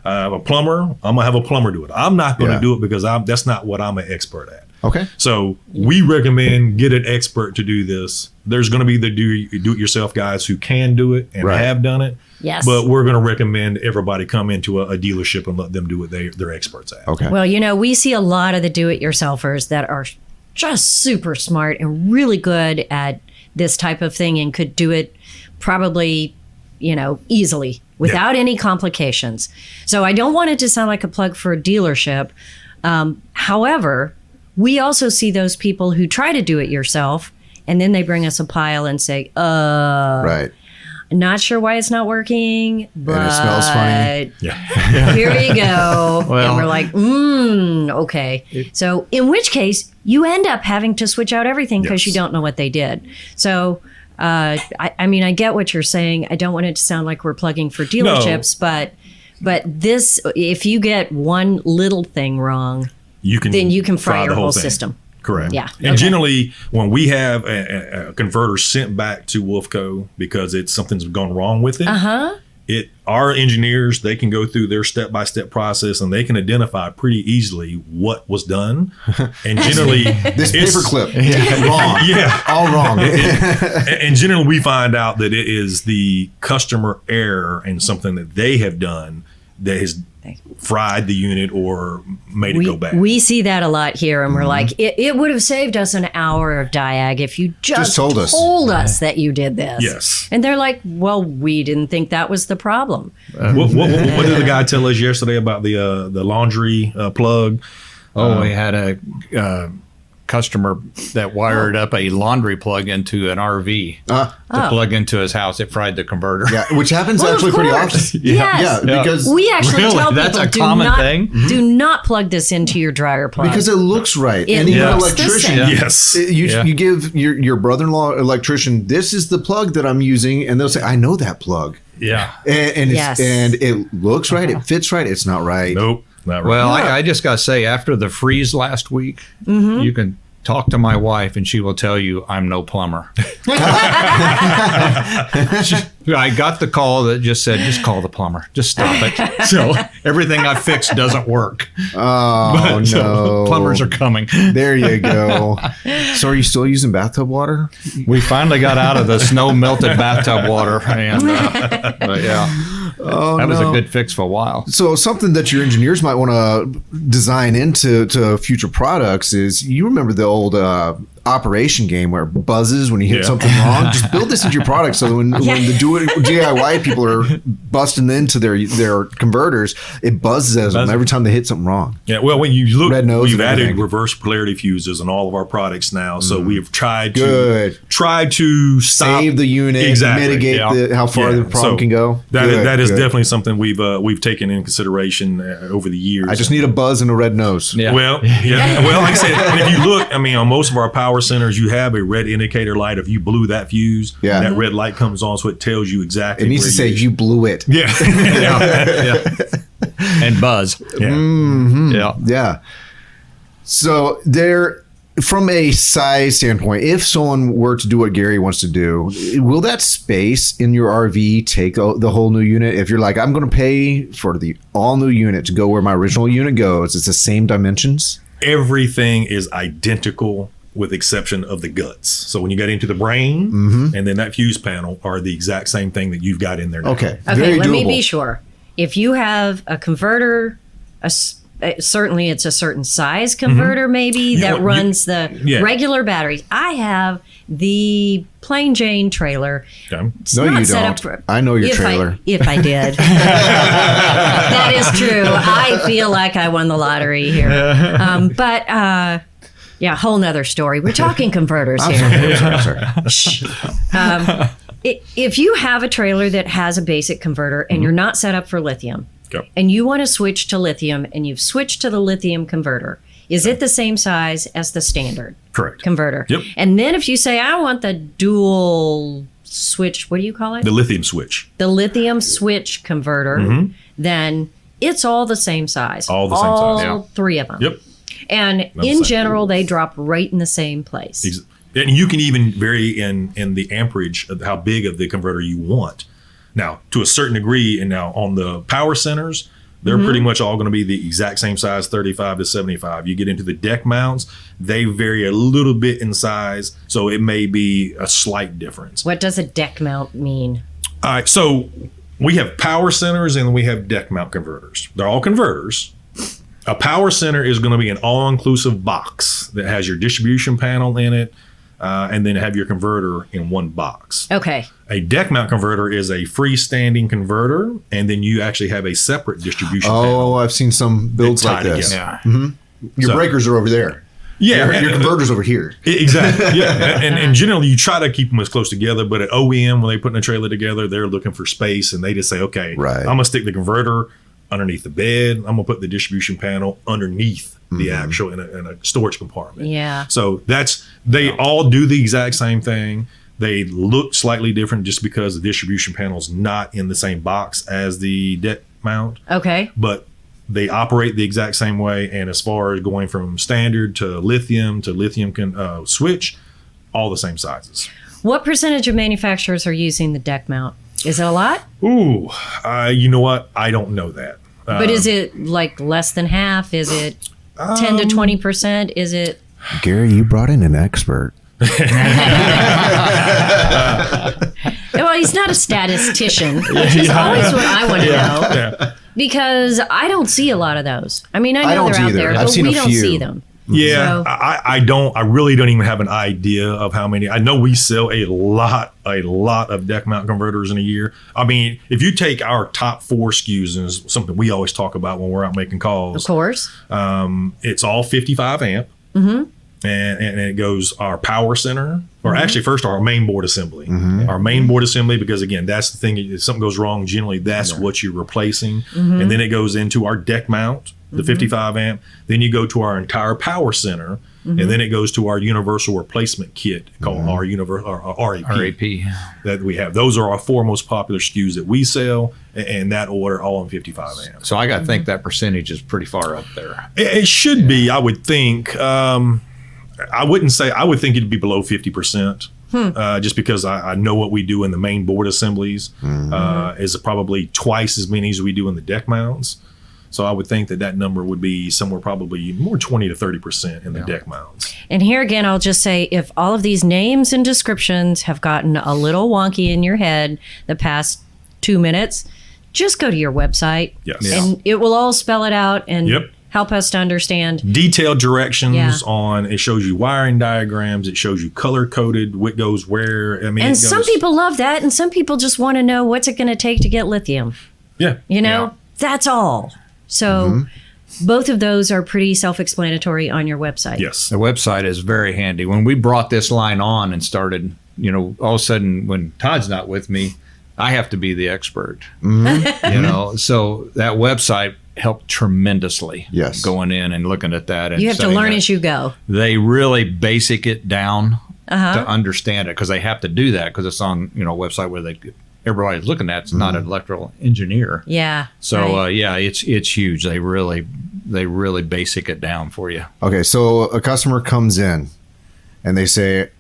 A plumber, I'm going to have a plumber do it. I'm not going to do it because that's not what I'm an expert at. Okay. So we recommend get an expert to do this. There's going to be the do-it-yourself guys who can do it and Right. have done it. Yes. But we're going to recommend everybody come into a dealership and let them do what they're experts at. Okay. Well, you know, we see a lot of the do-it-yourselfers that are just super smart and really good at this type of thing and could do it probably, you know, easily without any complications. So I don't want it to sound like a plug for a dealership. However, we also see those people who try to do it yourself and then they bring us a pile and say, right. not sure why it's not working, but And it smells funny. here you go. Well- and we're like, okay. So in which case, you end up having to switch out everything because you Yes. don't know what they did. So, I mean, I get what you're saying. I don't want it to sound like we're plugging for dealerships, but this, if you get one little thing wrong, then you can fry your whole thing. system. Correct. Yeah. And generally, when we have a converter sent back to WFCO because something's gone wrong with it, our engineers, they can go through their step-by-step process and they can identify pretty easily what was done. And generally, This it's- paperclip, wrong. Yeah. All wrong. And generally, we find out that it is the customer error and something that they have done that has fried the unit or made it go bad. We see that a lot here, and we're like, it would have saved us an hour of diag if you just told us. that you did this. Yes. And they're like, well, we didn't think that was the problem. What did the guy tell us yesterday about the laundry plug? We had a customer that wired up a laundry plug into an RV to plug into his house. It fried the converter. Yeah, which happens Well, of actually pretty course. often. Yes. Yeah, because We actually Really? tell That's people a common thing? do not plug this into your dryer plug. because it looks right, It and even an looks the electrician. same. Yes. You give your brother-in-law electrician, this is the plug that I'm using, and they'll say, I know that plug, Yeah. and Yes. it looks right, it fits right, it's not right. Nope. Not right. Well, I just got to say, after the freeze last week, you can talk to my wife and she will tell you I'm no plumber. I got the call that just said, just call the plumber. Just stop it. So everything I fixed doesn't work. Oh no, So plumbers are coming. There you go. So are you still using bathtub water? We finally got out of the snow melted bathtub water. And, but yeah, that was a good fix for a while. So something that your engineers might want to design into future products is, you remember the old operation game where it buzzes when you hit something wrong. Just build this into your product so when the DIY people are busting into their converters, it buzzes at them every time they hit something wrong. Yeah, well, when you look, Red nose we've and added everything. reverse polarity fuses in all of our products now. So we've tried to stop, Save the unit, mitigate how far the problem can go. That is definitely something we've taken in consideration over the years. I just need a buzz and a red nose. Yeah. Well, well, like I said, and if you look, I mean, on most of our power centers, you have a red indicator light. If you blew that fuse, that red light comes on, so it tells you exactly. It needs where to say you blew it. Yeah. And buzz. Yeah. So from a size standpoint, if someone were to do what Gary wants to do, will that space in your RV take the whole new unit? If you're like, I'm going to pay for the all new unit to go where my original unit goes, it's the same dimensions? Everything is identical with exception of the guts. So when you get into the brain and then that fuse panel are the exact same thing that you've got in there now. Okay. Okay, Very let me doable. be sure. If you have a converter, certainly it's a certain size converter maybe that runs the regular batteries. I have the plain Jane trailer. Okay. It's No, not you set don't. up for, I know your if trailer. if I did. That is true. I feel like I won the lottery here. Yeah, whole nother story. We're talking converters here. Sorry. If you have a trailer that has a basic converter and you're not set up for lithium, Yep. and you want to switch to lithium and you've switched to the lithium converter, is it the same size as the standard Correct. converter? Yep. And then if you say, I want the dual switch, what do you call it? The lithium switch. The lithium switch converter, then it's all the same size. All the same size, All three of them. Yep. And in general, they drop right in the same place. And you can even vary in the amperage of how big of the converter you want. Now, to a certain degree, and now on the power centers, they're pretty much all going to be the exact same size, 35 to 75. You get into the deck mounts, they vary a little bit in size, so it may be a slight difference. What does a deck mount mean? All right, so we have power centers and we have deck mount converters. They're all converters. A power center is going to be an all-inclusive box that has your distribution panel in it, and then have your converter in one box. Okay. A deck mount converter is a freestanding converter, and then you actually have a separate distribution panel. Oh, I've seen some builds like tied this. together. Yeah. Your breakers are over there. Yeah, Your converter's over here. exactly. Yeah, and generally you try to keep them as close together, but at OEM when they put in a trailer together, they're looking for space, and they just say, okay, Right. I'm gonna stick the converter underneath the bed. I'm gonna put the distribution panel underneath the actual in a storage compartment. Yeah. So they all do the exact same thing. They look slightly different just because the distribution panel is not in the same box as the deck mount, Okay. but they operate the exact same way. And as far as going from standard to lithium switch, all the same sizes. What percentage of manufacturers are using the deck mount? Is it a lot? Ooh, you know what? I don't know that. But is it like less than half? Is it 10 to 20%? Is it? Gary, you brought in an expert. Well, he's not a statistician, which is always what I want to know. Yeah. Because I don't see a lot of those. I mean, I know don't they're out either. there, I've but seen we a don't few. see them. Yeah, So- I really don't even have an idea of how many. I know we sell a lot of deck mount converters in a year. I mean, if you take our top 4 SKUs, and it's something we always talk about when we're out making Of calls, course. it's all 55 amp. And it goes our power center, or actually first our main board assembly. Our main board assembly, because again, that's the thing. If something goes wrong, generally that's what you're replacing. And then it goes into our deck mount, the 55 amp. Then you go to our entire power center, and then it goes to our universal replacement kit called our RAP, RAP. that we have. Those are our 4 most popular SKUs that we sell, and that order all in 55 amp. So I got to think that percentage is pretty far up there. It should be, I would think. I wouldn't say, I would think it'd be below 50%, just because I know what we do in the main board assemblies is probably twice as many as we do in the deck mounts. So I would think that number would be somewhere probably more 20 to 30% in the deck mounts. And here again, I'll just say, if all of these names and descriptions have gotten a little wonky in your head the past 2 minutes, just go to your website. Yes. And it will all spell it out. And Yep. help us to understand. Detailed directions Yeah. on, it shows you wiring diagrams, it shows you color coded what goes where. I mean, And it goes, some people love that, and some people just want to know what's it going to take to get lithium. yeah, You know, that's all. So both of those are pretty self-explanatory on your website. Yes. The website is very handy. When we brought this line on and started, all of a sudden when Todd's not with me, I have to be the expert. So that website helped tremendously. Yes. Going in and looking at that. And You have to setting learn that. as you go. They really basic it down to understand it because they have to do that because it's on a website where everybody's looking at. It's not an electrical engineer. Yeah. So right. it's huge. They really basic it down for you. Okay, so a customer comes in and they say,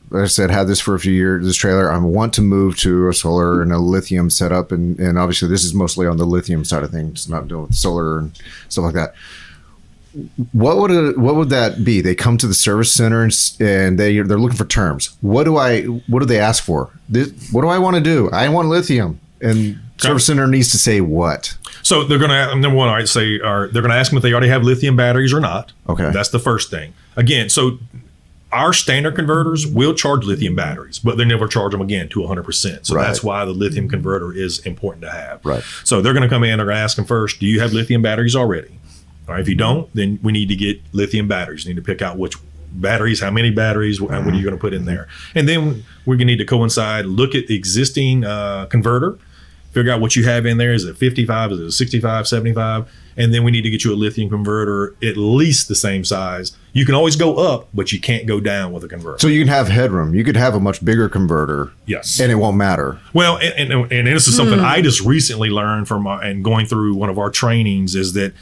like I said, had this for a few years, this trailer. I want to move to a solar and a lithium setup. And obviously this is mostly on the lithium side of things, not doing with solar and stuff like that. What would that be? They come to the service center and they're looking for terms. What do they ask for? What do I want to do? I want lithium. And service center needs to say what? So they're going to, number one, they're going to ask them if they already have lithium batteries or not. Okay. That's the first thing. Again, so our standard converters will charge lithium batteries, but they never charge them again to 100%. So Right. that's why the lithium converter is important to have. Right. So they're going to come in, they're going to ask them first, do you have lithium batteries already? All right. If you don't, then we need to get lithium batteries. You need to pick out which batteries, how many batteries, and what are you going to put in there? And then we're going to need to coincide, look at the existing converter, figure out what you have in there. Is it 55? Is it 65, 75? And then we need to get you a lithium converter at least the same size. You can always go up, but you can't go down with a converter. So you can have headroom. You could have a much bigger converter. Yes. And it won't matter. Well, and this is something I just recently learned from and going through one of our trainings is that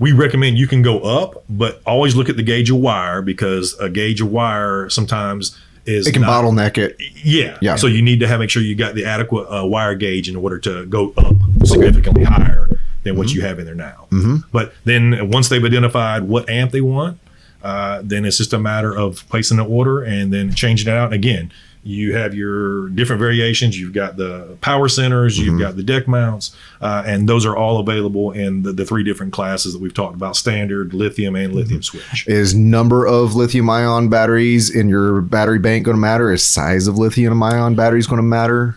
we recommend you can go up, but always look at the gauge of wire because a gauge of wire sometimes is It can bottleneck it. Yeah. So you need to make sure you got the adequate wire gauge in order to go up significantly higher than what you have in there now. But then once they've identified what amp they want, then it's just a matter of placing an order and then changing it out. Again, you have your different variations. You've got the power centers, you've got the deck mounts, and those are all available in the three different classes that we've talked about: standard, lithium, and lithium switch. Is number of lithium-ion batteries in your battery bank going to matter? Is size of lithium-ion batteries going to matter?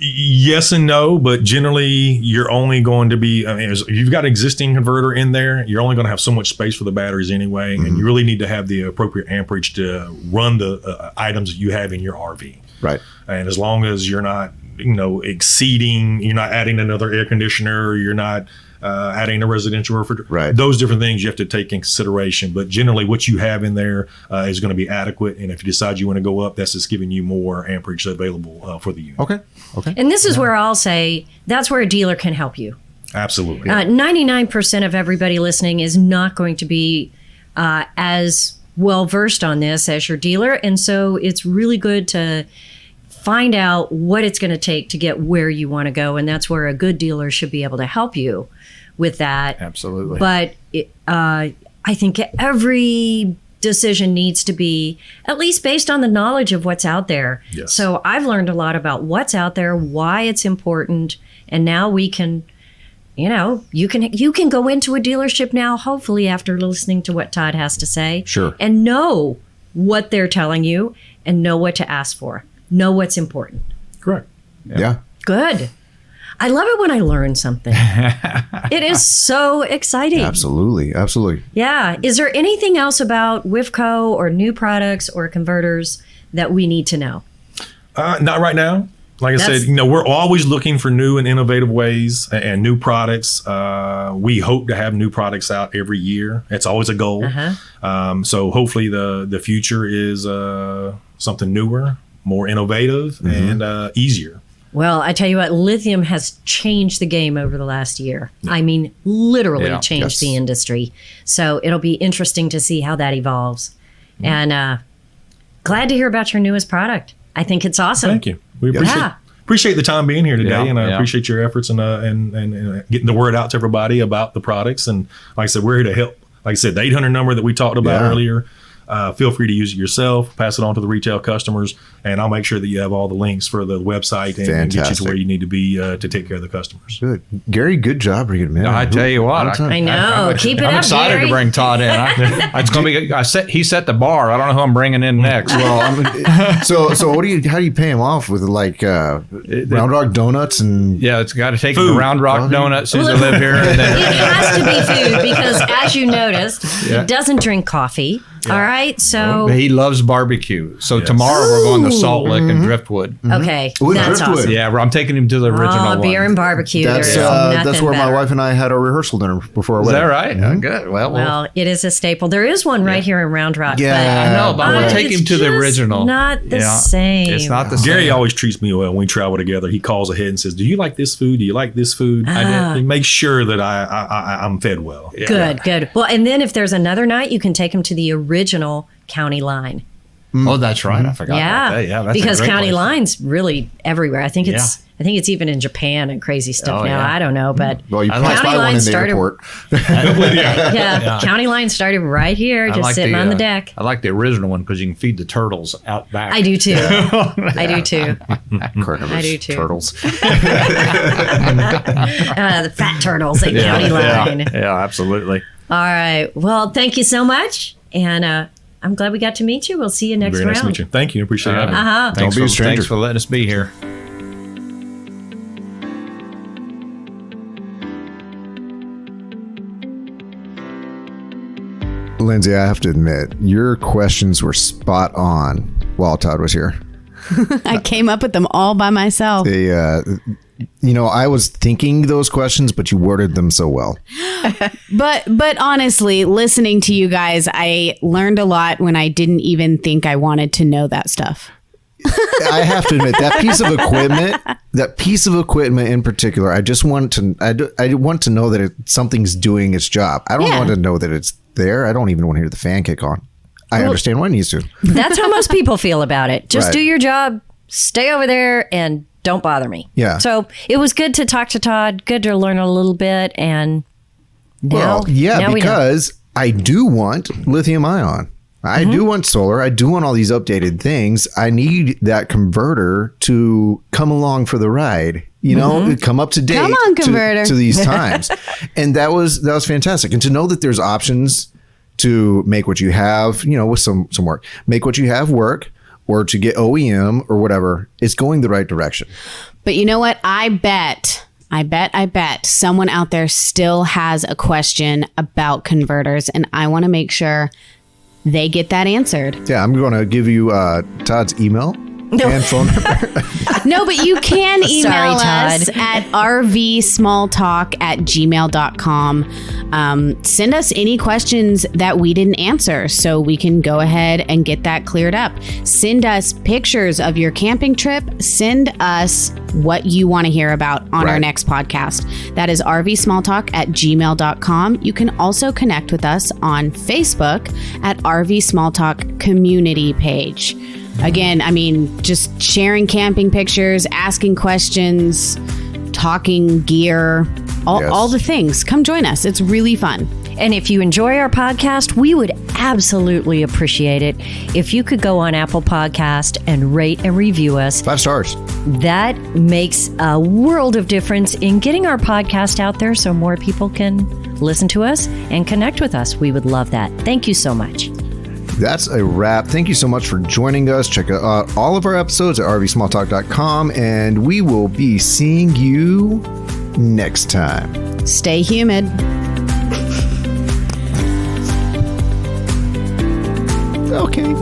Yes and no, but generally you're only going to be, if you've got an existing converter in there, you're only going to have so much space for the batteries anyway. And you really need to have the appropriate amperage to run the items that you have in your RV. Right. And as long as you're not, exceeding, you're not adding another air conditioner, you're not adding a residential refrigerator, Right. those different things you have to take in consideration. But generally what you have in there is going to be adequate. And if you decide you want to go up, that's just giving you more amperage available for the unit. Okay. And this is where I'll say that's where a dealer can help you. Absolutely. 99% of everybody listening is not going to be as well versed on this as your dealer. And so it's really good to find out what it's going to take to get where you want to go. And that's where a good dealer should be able to help you with that. Absolutely. But I think every decision needs to be at least based on the knowledge of what's out there. Yes. So I've learned a lot about what's out there, why it's important, and now we can, you can go into a dealership now, hopefully after listening to what Todd has to say. Sure. And know what they're telling you and know what to ask for. Know what's important. Correct. Yeah. Good. I love it when I learn something. It is so exciting. Absolutely. Absolutely. Yeah. Is there anything else about WFCO or new products or converters that we need to know? Not right now. Like I said, we're always looking for new and innovative ways and new products. We hope to have new products out every year. It's always a goal. So hopefully the future is something newer, more innovative, and easier. Well, I tell you what, lithium has changed the game over the last year. I mean, literally changed the industry. So it'll be interesting to see how that evolves. And glad to hear about your newest product. I think it's awesome. Thank you. We appreciate the time being here today, and I appreciate your efforts and getting the word out to everybody about the products. And like I said, we're here to help. Like I said, the 800 number that we talked about earlier, feel free to use it yourself, pass it on to the retail customers, and I'll make sure that you have all the links for the website and get you to where you need to be to take care of the customers. Good. Gary, good job bringing him in. I tell you what, I know. Keep it up, I'm excited Gary. to bring Todd in. It's going to be. He set the bar. I don't know who I'm bringing in next. Well, so how do you pay him off with like Round Rock donuts and it's got to take him to Round Rock Donuts since I live here. And then, It has to be food because, as you noticed, he doesn't drink coffee. All right, so he loves barbecue. So tomorrow we're going to Salt Lick and Driftwood. okay, Ooh, that's Driftwood. awesome. Yeah, I'm taking him to the original one. Beer and barbecue. that's There's nothing where my better. wife and I had our rehearsal dinner before our Is wedding. that right? Mhm. Good. Well, Well, it is a staple. There is one right here in Round Rock. Yeah. I know, but I'm going to take it's him to the just original. not the Yeah. same. It's not the same. Gary always treats me well when we travel together. He calls ahead and says, "Do you like this food? Do you like this food?" He makes sure that I'm fed well. Good, good. Well, and then if there's another night, you can take them to the original County Line. Oh, that's right. I forgot about that. Yeah, that's because a great County place. Line's really everywhere. I think it's even in Japan and crazy stuff Oh, now. yeah. I don't know, but Well, you I pass like- by County one Line in the started- airport. yeah, County Line started right here, I just like sitting on the deck. I like the original one because you can feed the turtles out back. I do too. I do too. I do too. Turtles. The fat turtles at County Line. Yeah, absolutely. All right. Well, thank you so much, and I'm glad we got to meet you. We'll see you next Very round. nice to meet you. Thank you. Appreciate it. Don't be a stranger. Thanks for letting us be here. Lindsay, I have to admit, your questions were spot on while Todd was here. I came up with them all by myself. They, I was thinking those questions, but you worded them so well. But honestly, listening to you guys, I learned a lot when I didn't even think I wanted to know that stuff. I have to admit that piece of equipment in particular, I just want to, I want to know that something's doing its job. I don't want to know that it's there. I don't even want to hear the fan kick on. I understand what it needs to. That's how most people feel about it. Just Right. do your job, stay over there, and don't bother me. Yeah. So it was good to talk to Todd. Good to learn a little bit, and now, now we know. because I do want lithium-ion. I do want solar. I do want all these updated things. I need that converter to come along for the ride. Come up to date. Come on, converter. to these times, and that was fantastic. And to know that there's options to make what you have, with some work, make what you have work, or to get OEM or whatever. It's going the right direction. But you know what? I bet someone out there still has a question about converters, and I want to make sure they get that answered. Yeah, I'm going to give you Todd's email and phone number. No, but you can email Sorry, us Todd. at rvsmalltalk@gmail.com. Send us any questions that we didn't answer so we can go ahead and get that cleared up. Send us pictures of your camping trip. Send us what you want to hear about on our Right. next podcast. That is rvsmalltalk@gmail.com. You can also connect with us on Facebook at RV Small Talk community page. Again, just sharing camping pictures, asking questions, talking gear, all the things. Come join us. It's really fun. And if you enjoy our podcast, we would absolutely appreciate it if you could go on Apple Podcast and rate and review us. 5 stars. That makes a world of difference in getting our podcast out there so more people can listen to us and connect with us. We would love that. Thank you so much. That's a wrap. Thank you so much for joining us. Check out all of our episodes at rvsmalltalk.com, and we will be seeing you next time. Stay humid. Okay.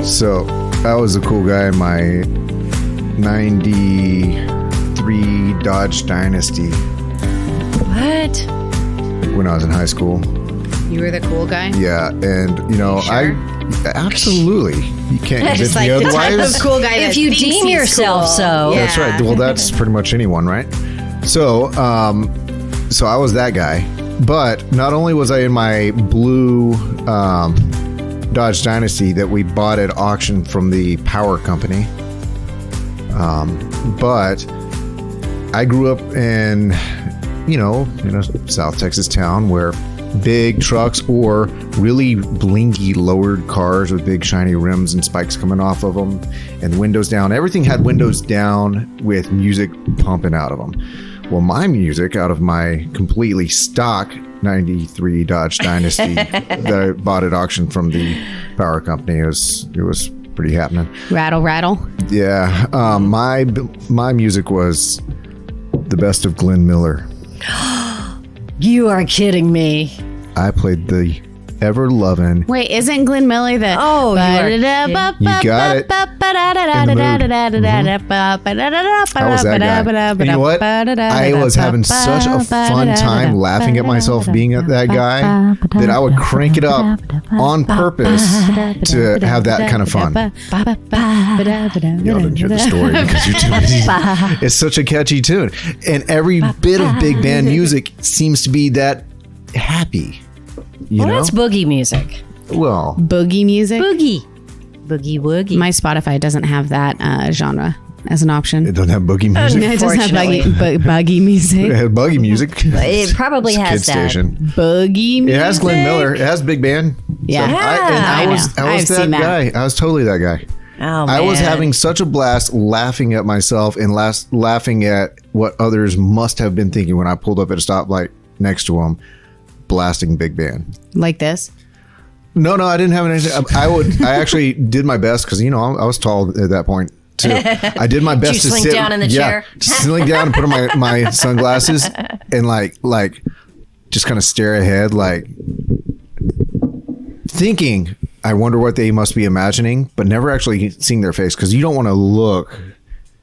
So I was a cool guy in my 93 Dodge Dynasty What? when I was in high school. You were the cool guy? Yeah, and Sure? I absolutely, you can't convince Just like me the type otherwise. of cool guy If that you thinks deem he's yourself cool. so. Yeah. That's right. Well, that's pretty much anyone, right? So, So I was that guy. But not only was I in my blue Dodge Dynasty that we bought at auction from the power company, but I grew up in a South Texas town where big trucks or really blingy lowered cars with big shiny rims and spikes coming off of them and windows down. Everything had windows down with music pumping out of them. Well, my music out of my completely stock 93 Dodge Dynasty that I bought at auction from the power company, it was pretty happening. Rattle, rattle. Yeah. My music was the best of Glenn Miller. You are kidding me. I played the ever-loving. Wait, isn't Glenn Miller the... Oh, you got it. I was that guy. And you know what? I was having such a fun time laughing at myself being at that guy that I would crank it up on purpose to have that kind of fun. Y'all didn't hear the story because you're too busy. It's such a catchy tune. And every bit of big band music seems to be that happy. You know? That's boogie music. Well, Boogie music? Boogie woogie. My Spotify doesn't have that genre as an option. it doesn't have boogie music. It doesn't have buggy It music. had buggy music. It probably It's a has kid that. station. Boogie music? It has Glenn Miller. It has big band. Yeah. I was I've that seen that. guy. I was totally that guy. Oh, I was man. having such a blast laughing at myself and laughing at what others must have been thinking when I pulled up at a stoplight next to them, blasting big band. Like this? No, I didn't have anything. I actually did my best because I was tall at that point too. I did my best Did you to slink sit down in the chair? slink down and put on my sunglasses and like just kind of stare ahead, like thinking, I wonder what they must be imagining, but never actually seeing their face because you don't want to look.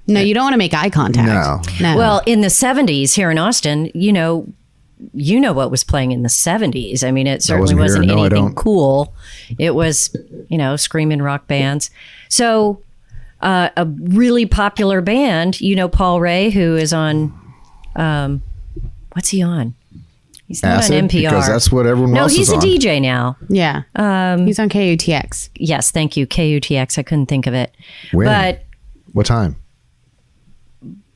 No, you don't want to make eye contact. No. Well, in the 70s here in Austin, you know what was playing in the 70s. I mean, it certainly wasn't here. wasn't No, I anything don't. cool. It was, screaming rock bands. So a really popular band, Paul Ray, who is on, what's he on? He's not Acid, on NPR. because that's what everyone else he's is a on. DJ now. Yeah. He's on KUTX. Yes, thank you. KUTX. I couldn't think of it. When? But What time?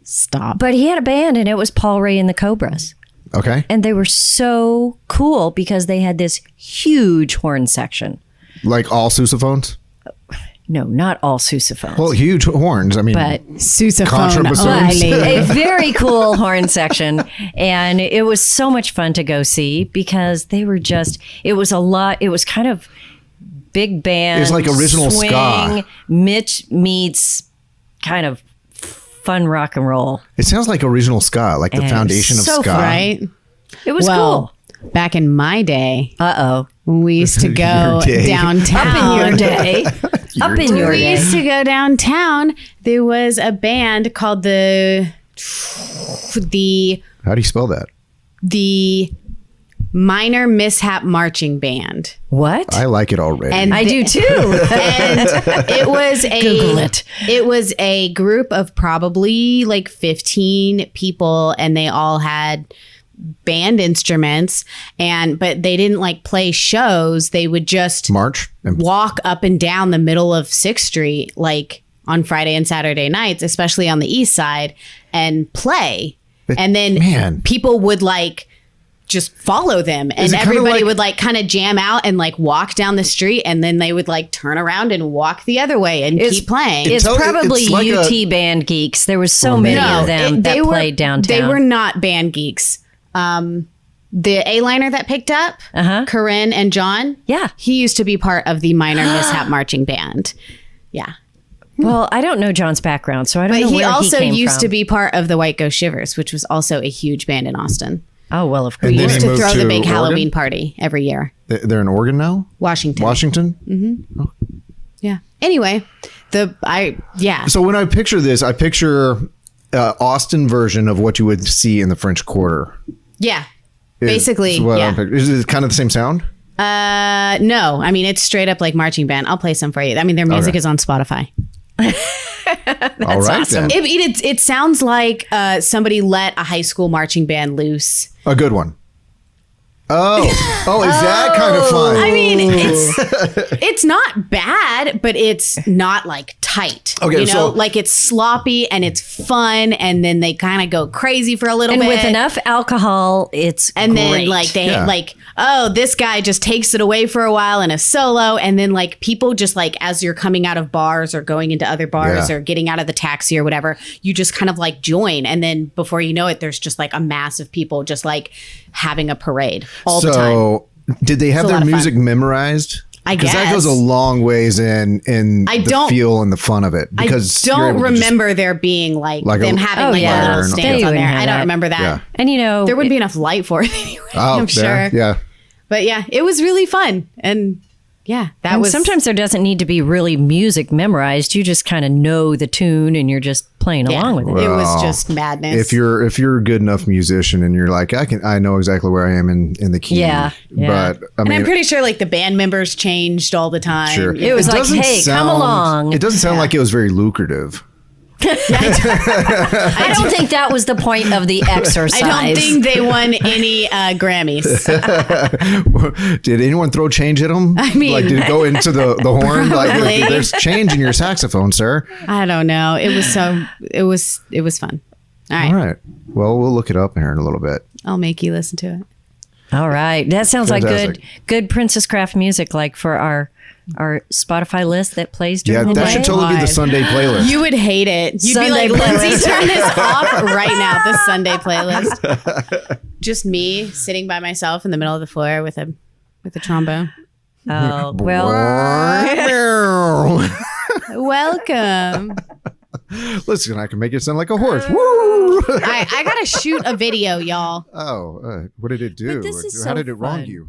Stop. But he had a band, and it was Paul Ray and the Cobras. Okay. And they were so cool because they had this huge horn section. Like all sousaphones? No, not all sousaphones. Well, huge horns. I mean, but Sousaphone Contrabassoons. only. a very cool horn section. And it was so much fun to go see because they were it was kind of big band. It was like original swing, ska. Mitch meets kind of fun rock and roll. it sounds like original ska, like the And foundation of so ska. fun. Right? It was Well, back in my day, cool. when we used to go Your day. downtown. Up in your day. Up in your We day. used to go downtown. There was a band called the How do you spell that? Minor Mishap Marching Band. What? I like it already. And I do too. And it was Google it. It was a group of probably like 15 people, and they all had band instruments, but they didn't like play shows. They would just March. And walk up and down the middle of 6th Street, like on Friday and Saturday nights, especially on the east side, and play. And then man. people would like just follow them, and Is it kinda everybody like- would like kind of jam out and like walk down the street, and then they would like turn around and walk the other way and keep playing. It's It's probably like UT band geeks. There was so many of them that played downtown. They were not band geeks. The A-liner that picked up, Corinne and John. Yeah. He used to be part of the Minor Mishap Marching Band. Yeah. Well, I don't know John's background, so I don't But know he where also he came used from. to be part of the White Ghost Shivers, which was also a huge band in Austin. Oh, well, of course. And We then used he to moved throw the to big Oregon? Halloween party every year. They're in Oregon now? Washington. Washington? Yeah. Anyway, So when I picture this, I picture Austin version of what you would see in the French Quarter. yeah. Basically, yeah. Is it kind of the same sound? No, I mean, it's straight up like marching band. I'll play some for you. I mean, their music Okay. is on Spotify. All right, awesome. then. It sounds like somebody let a high school marching band loose A good one. Oh, is that kind of fun? I mean, it's not bad, but it's not like tight. Okay, you know, so- like it's sloppy and it's fun, and then they kind of go crazy for a little And bit. with enough alcohol, it's and great. then like they Yeah. like, oh, this guy just takes it away for a while in a solo, and then like people just like as you're coming out of bars or going into other bars Yeah. or getting out of the taxi or whatever, you just kind of like join, and then before you know it, there's just like a mass of people just like having a parade all the time. So, did they have It's a their lot of music fun. memorized? I Because that guess. goes a long ways in I the don't- feel and the fun of it. Because I you're don't able to just- remember there being like Like them a- having Oh, like yeah. little They stands on wouldn't there. have I don't that. remember that. Yeah. and you know, There wouldn't be enough light for it anyway. Oh, I'm there, sure. yeah. But yeah, it was really fun. And yeah, that and was sometimes there doesn't need to be really music memorized. You just kind of know the tune and you're just playing yeah, along with it. it was Well, just madness. If you're a good enough musician and you're like, I know exactly where I am in the key. Yeah, yeah. But I and mean, I'm pretty sure like the band members changed all the time. sure. It was like, doesn't hey, come along. It doesn't sound like it was very lucrative. I don't think that was the point of the exercise. I don't think they won any Grammys. Did anyone throw change at them? I mean- like, did it go into the horn? Probably. Like, there's change in your saxophone, sir. I don't know. It was fun. All right. All right. Well, we'll look it up here in a little bit. I'll make you listen to it. All right. That sounds like Fantastic. good Princess Craft music, like for our Spotify list that plays Yeah, during the that day. should totally be the God. Sunday playlist. You would hate it. You'd Sunday be like, Lindsay, playlist. turn this off right now. The Sunday playlist. Just me sitting by myself in the middle of the floor with a trombone. Oh, well, Welcome. Listen, I can make it sound like a horse. Woo! I gotta shoot a video, y'all. Oh, what did it do? But this is How so did it wrong fun. you?